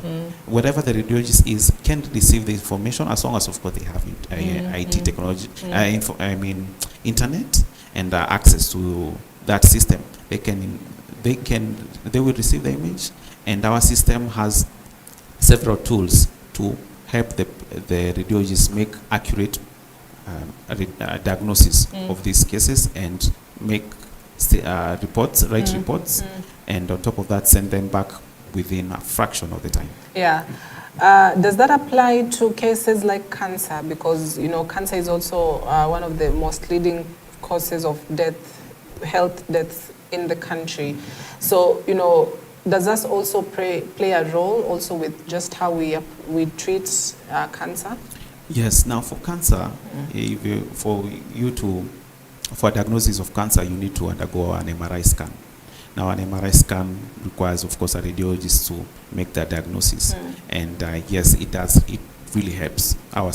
wherever the radiologist is, can receive the information, as long as of course they have IT technology, internet and access to that system. They will receive the image, and our system has several tools to help the radiologists make accurate diagnosis of these cases and make reports, reports, and on top of that, send them back within a fraction of the time. Yeah. Does that apply to cases like cancer? Because, cancer is also one of the most leading causes of health deaths in the country. So, does that also play a role also with just how we treat cancer? Yes. Now, for cancer, for diagnosis of cancer, you need to undergo an MRI scan. Now, an MRI scan requires, of course, a radiologist to make that diagnosis. And yes, it does. It really helps. Our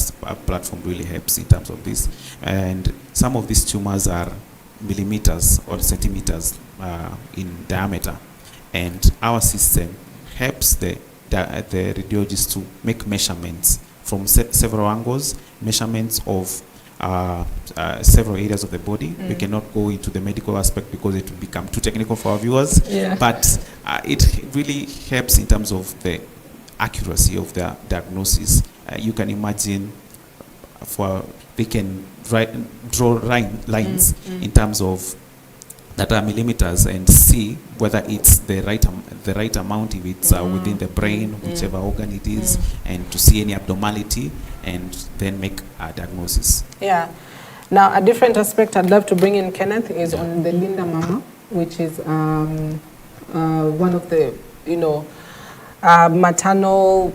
platform really helps in terms of this. And some of these tumors are millimeters or centimeters in diameter. And our system helps the radiologist to make measurements from several angles, measurements of several areas of the body. We cannot go into the medical aspect because it will become too technical for our viewers. But it really helps in terms of the accuracy of the diagnosis. You can imagine they can draw lines in terms of that are millimeters and see whether it's the right amount, if it's within the brain, whichever organ it is, and to see any abnormality, and then make a diagnosis. Yeah. Now, a different aspect I'd love to bring in, Kenneth, is on the Linda Mama, which is one of the, maternal,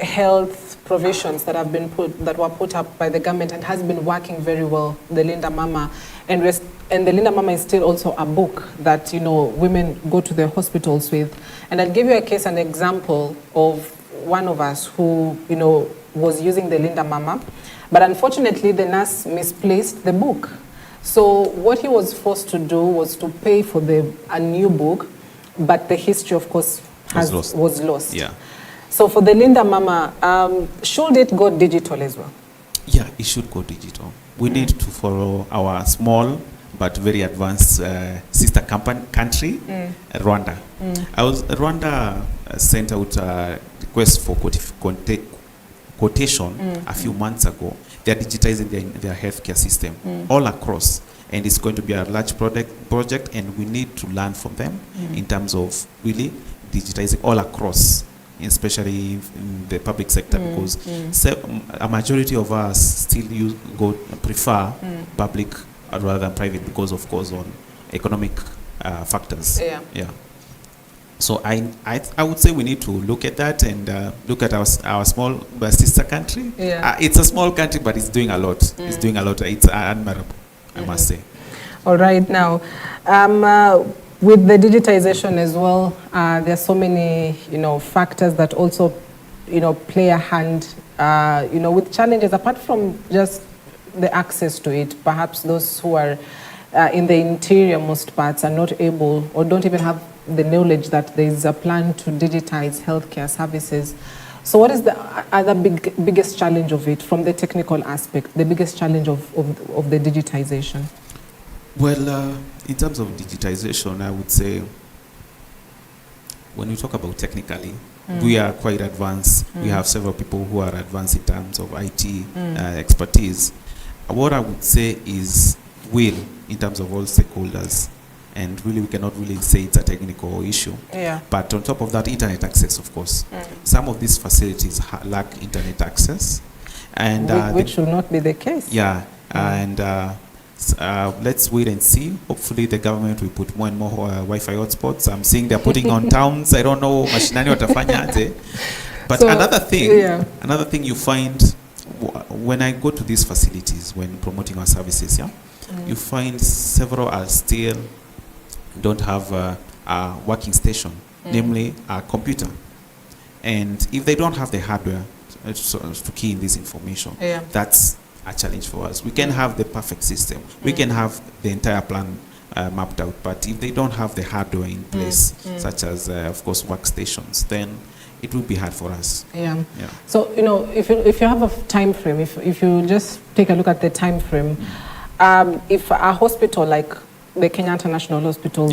health provisions that were put up by the government and has been working very well, the Linda Mama. And the Linda Mama is still also a book that, women go to their hospitals with. And I'll give you an example of one of us who, was using the Linda Mama, but unfortunately the nurse misplaced the book. So what he was forced to do was to pay for a new book, but the history, of course, was lost. Yeah. So for the Linda Mama, should it go digital as well? Yeah, it should go digital. We need to follow our small but very advanced sister country, Rwanda. Rwanda sent out a request for quotation a few months ago. They are digitizing their healthcare system all across, and it's going to be a large project, and we need to learn from them in terms of really digitizing all across especially in the public sector, because a majority of us still prefer public rather than private because, of course, on economic factors. Yeah. So I would say we need to look at that and look at our small sister country. It's a small country, but it's doing a lot. It's doing a lot. It's admirable, I must say. All right, now, with the digitization as well, there are so many, factors that also, play a hand, with challenges apart from just the access to it. Perhaps those who are in the interior most parts are not able or don't even have the knowledge that there is a plan to digitize healthcare services. So what is the other biggest challenge of it from the technical aspect, the biggest challenge of the digitization? Well, in terms of digitization, I would say when we talk about technically, we are quite advanced. We have several people who are advanced in terms of IT expertise. What I would say is will in terms of all stakeholders, and really we cannot really say it's a technical issue. But on top of that, internet access, of course. Some of these facilities lack internet access, and which should not be the case. And let's wait and see. Hopefully the government will put more and more Wi-Fi hotspots. I'm seeing they're putting on towns. I don't know mashinani watafanya. But so, another thing you find when I go to these facilities when promoting our services, you find several are still don't have a working station, namely a computer. And if they don't have the hardware to key in this information, that's a challenge for us. We can have the perfect system. We can have the entire plan mapped out, but if they don't have the hardware in place, such as, of course, workstations, then it will be hard for us. So, if you have a time frame, if you just take a look at the time frame, if a hospital like the Kenyatta National Hospital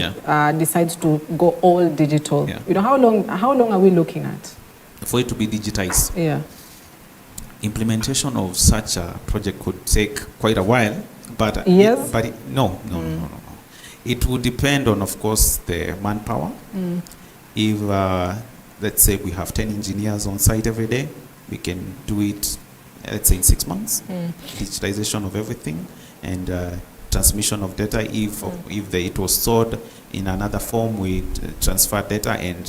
decides to go all digital, how long are we looking at? For it to be digitized? Implementation of such a project could take quite a while, but no. It would depend on, of course, the manpower. If let's say we have 10 engineers on site every day, we can do it, let's say in 6 months. Digitization of everything and transmission of data. If it was stored in another form, we transfer data, and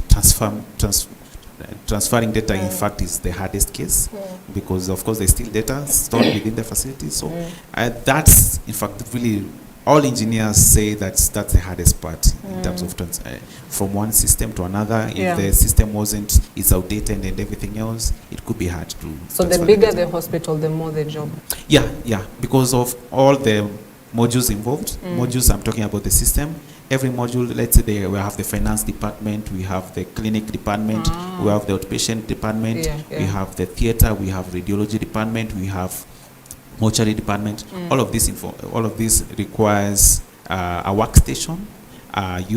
transferring data in fact is the hardest case, because of course there's still data stored within the facility. So that's in fact really all engineers say that's the hardest part in terms of from one system to another. If the system is outdated and everything else, it could be hard to. So the bigger the hospital, the more the job. Because of all the modules involved. Modules, I'm talking about the system. Every module, let's say we have the finance department, we have the clinic department, we have the outpatient department, we have the theater, we have radiology department, we have mortuary department. All of this requires a workstation,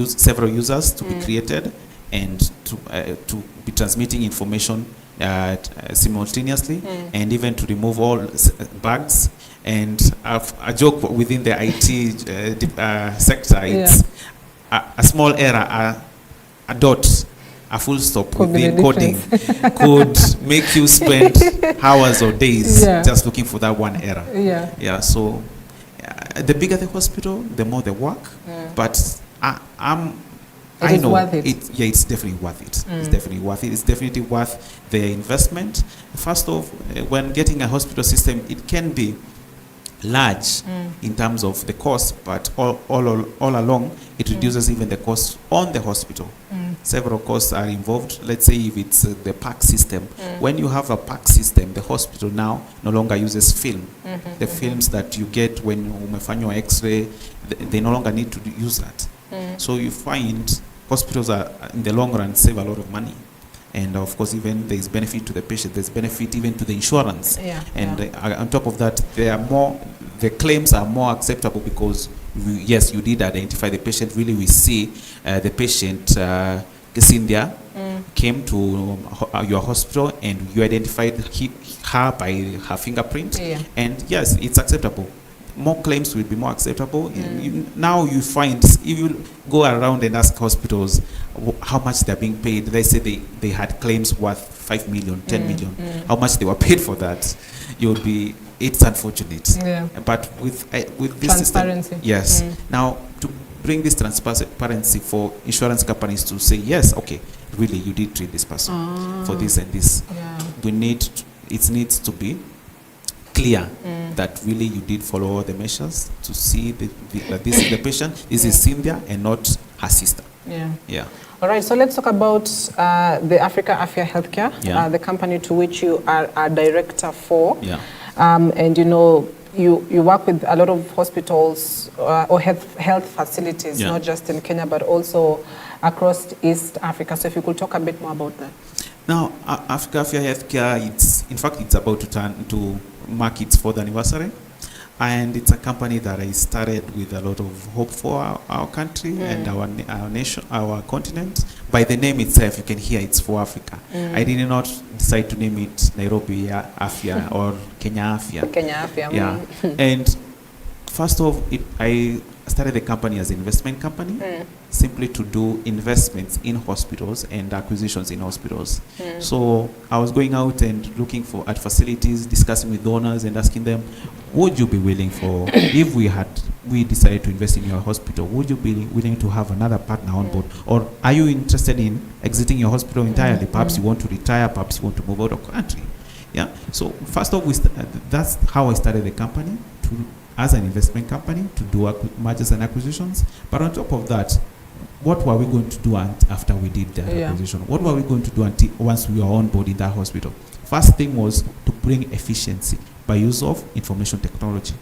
several users to be created, and to be transmitting information simultaneously, and even to remove all bugs. And a joke within the IT sector, it's a small error, a dot, a full stop could within coding could make you spend hours or days just looking for that one error. So the bigger the hospital, the more the work. But I know worth it. It's definitely worth it. It's definitely worth it. It's definitely worth the investment. First off, when getting a hospital system, it can be large in terms of the cost, but all along it reduces even the cost on the hospital. Several costs are involved. Let's say if it's the PAC system. When you have a PAC system, the hospital now no longer uses film. The films that you get when umefanywa x-ray, they no longer need to use that. So you find hospitals are in the long run save a lot of money. And of course, even there is benefit to the patient. There's benefit even to the insurance. On top of that, the claims are more acceptable because yes, you did identify the patient. Really, we see the patient, Cynthia, came to your hospital, and you identified her by her fingerprint. And yes, it's acceptable. more claims will be more acceptable. Now you find, if you go around and ask hospitals how much they're being paid, they say they had claims worth 5 million, 10 million. How much they were paid for that, it's unfortunate. Yeah. But with this Transparency. system, yes. Now to bring this transparency for insurance companies to say, yes, okay, really you did treat this person for this and this. Yeah. It needs to be clear that really you did follow all the measures to see that this is the patient, this is Cynthia and not her sister. Yeah. Yeah. All right, so let's talk about the Africa Afia Healthcare, Yeah. the company to which you are a director for. Yeah. And you work with a lot of hospitals or health facilities, Yeah. not just in Kenya, but also across East Africa. So if you could talk a bit more about that. Now, Africa Fair Healthcare, it's about to mark its 4th anniversary. And it's a company that I started with a lot of hope for our country and our nation, our continent. By the name itself, you can hear it's for Africa. I did not decide to name it Nairobi Afia or Kenya Afia. Kenya Afia. Yeah. And first off, I started the company as an investment company, simply to do investments in hospitals and acquisitions in hospitals. So I was going out and looking at facilities, discussing with donors and asking them, would you be willing for, if we decided to invest in your hospital, would you be willing to have another partner on board? Or are you interested in exiting your hospital entirely? Perhaps you want to retire, perhaps you want to move out of the country. Yeah. So first off, that's how I started the company, as an investment company, to do mergers and acquisitions. But on top of that, what were we going to do after we did the acquisition? What were we going to do once we were on board in that hospital? First thing was to bring efficiency by use of information technology.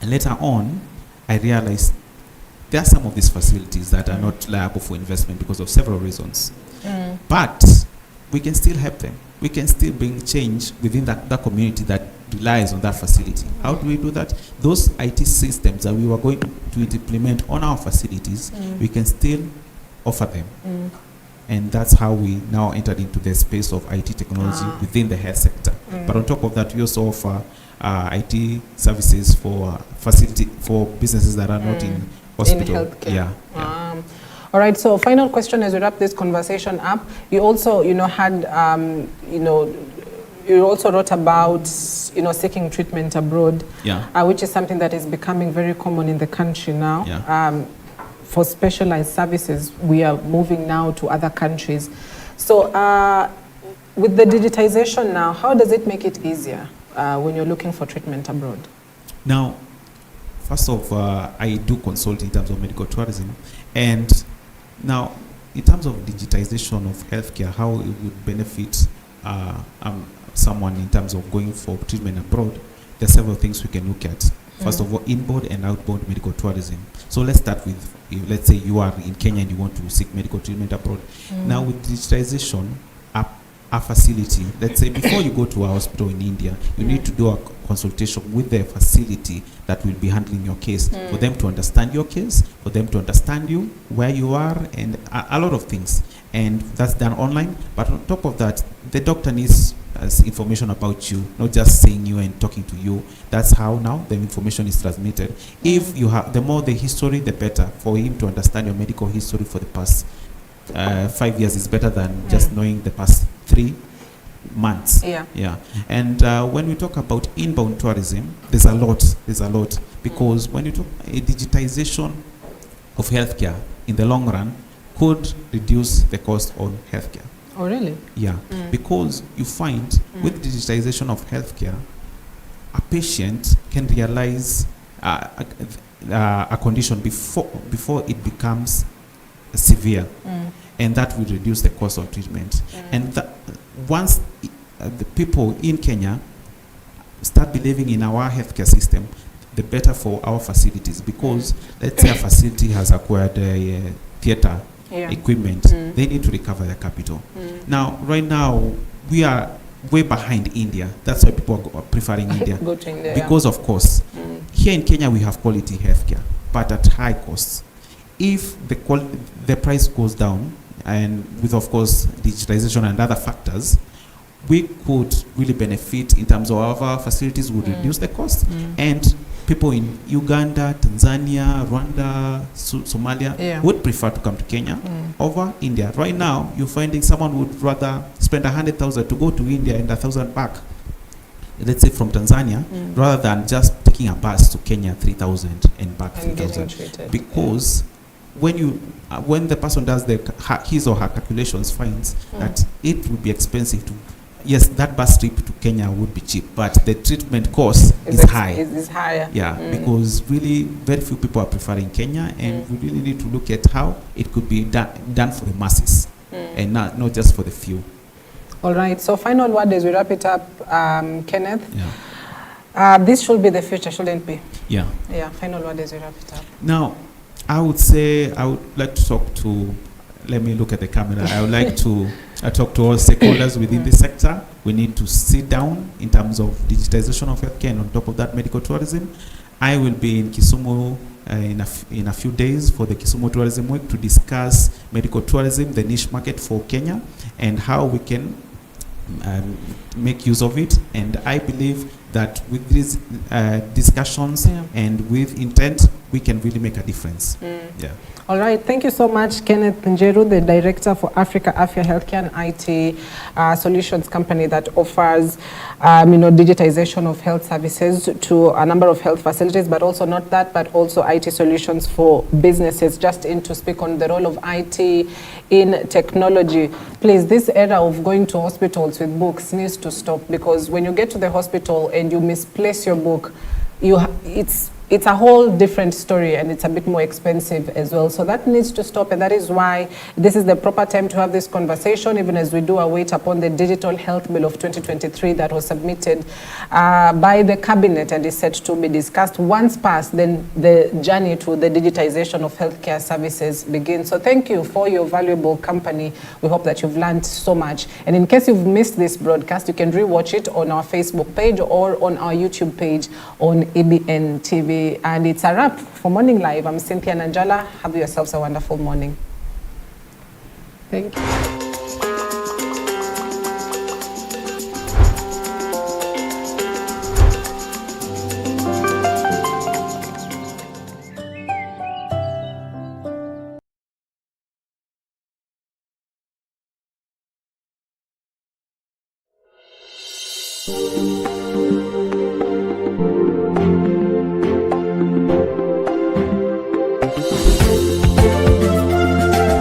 And later on, I realized there are some of these facilities that are not liable for investment because of several reasons. But we can still help them. We can still bring change within that community that relies on that facility. How do we do that? Those IT systems that we were going to implement on our facilities, we can still offer them. And that's how we now entered into the space of IT technology within the health sector. But on top of that, we also offer IT services for businesses that are not in hospital. In healthcare. Yeah. All right, so final question as we wrap this conversation up. You also, had, you also wrote about, seeking treatment abroad, which is something that is becoming very common in the country now. Yeah. For specialized services, we are moving now to other countries. So with the digitization now, how does it make it easier when you're looking for treatment abroad? Now, first off, I do consult in terms of medical tourism. And now, in terms of digitization of healthcare, how it would benefit someone in terms of going for treatment abroad, there are several things we can look at. First of all, inbound and outbound medical tourism. So let's start with, let's say you are in Kenya and you want to seek medical treatment abroad. Now with digitization, a facility, let's say before you go to a hospital in India, you need to do a consultation with the facility that will be handling your case, for them to understand your case, for them to understand you, where you are, and a lot of things. And that's done online. But on top of that, the doctor needs information about you, not just seeing you and talking to you. That's how now the information is transmitted. If you have, the more the history, the better. For him to understand your medical history for the past 5 years is better than just knowing the past 3 months. Yeah. And when we talk about inbound tourism, there's a lot, because when you talk a digitization of healthcare in the long run could reduce the cost on healthcare. Oh, really? Yeah, because you find with digitization of healthcare, a patient can realize a condition before it becomes severe, and that will reduce the cost of treatment. And once the people in Kenya start believing in our healthcare system, the better for our facilities, because let's say a facility has acquired a theater equipment, they need to recover their capital. Now, right now, we are way behind India. That's why people are preferring India. Because of course, here in Kenya we have quality healthcare, but at high costs. If the price goes down, and with of course digitalization and other factors, we could really benefit in terms of our facilities would reduce the cost, and people in Uganda, Tanzania, Rwanda, Somalia would prefer to come to Kenya over India. Right now, you're finding someone would rather spend 100,000 to go to India and 1,000 back, let's say from Tanzania, rather than just taking a bus to Kenya 3,000 and back 3,000. Because when the person does his or her calculations, finds that it would be expensive to. Yes, that bus trip to Kenya would be cheap, but the treatment cost is high. Is higher. Yeah, because really very few people are preferring Kenya, and we really need to look at how it could be done for the masses, and not just for the few. All right, so final word as we wrap it up, Kenneth. Yeah. This should be the future, shouldn't it be? Yeah. Yeah, final word as we wrap it up. Now, I would say I would like to talk to, let me look at the camera. I would like to talk to all stakeholders within the sector. We need to sit down in terms of digitization of healthcare, and on top of that, medical tourism. I will be in Kisumu in a few days for the Kisumu Tourism Week to discuss medical tourism, the niche market for Kenya, and how we can make use of it. And I believe that with these discussions and with intent, we can really make a difference. Yeah. All right, thank you so much, Kenneth Njeru, the Director for Africa Afya Healthcare and IT Solutions company that offers digitization of health services to a number of health facilities, but also not that, but also IT solutions for businesses. Just in to speak on the role of IT in technology. Please, this era of going to hospitals with books needs to stop, because when you get to the hospital and you misplace your book, it's a whole different story, and it's a bit more expensive as well. So that needs to stop, and that is why this is the proper time to have this conversation, even as we do await upon the Digital Health Bill of 2023 that was submitted by the Cabinet and is set to be discussed. Once passed, then the journey to the digitization of healthcare services begins. So thank you for your valuable company. We hope that you've learned so much. And in case you've missed this broadcast, you can rewatch it on our Facebook page or on our YouTube page on EBN TV. And it's a wrap for Morning Live. I'm Cynthia Nanjala. Have yourselves a wonderful morning. Thank you.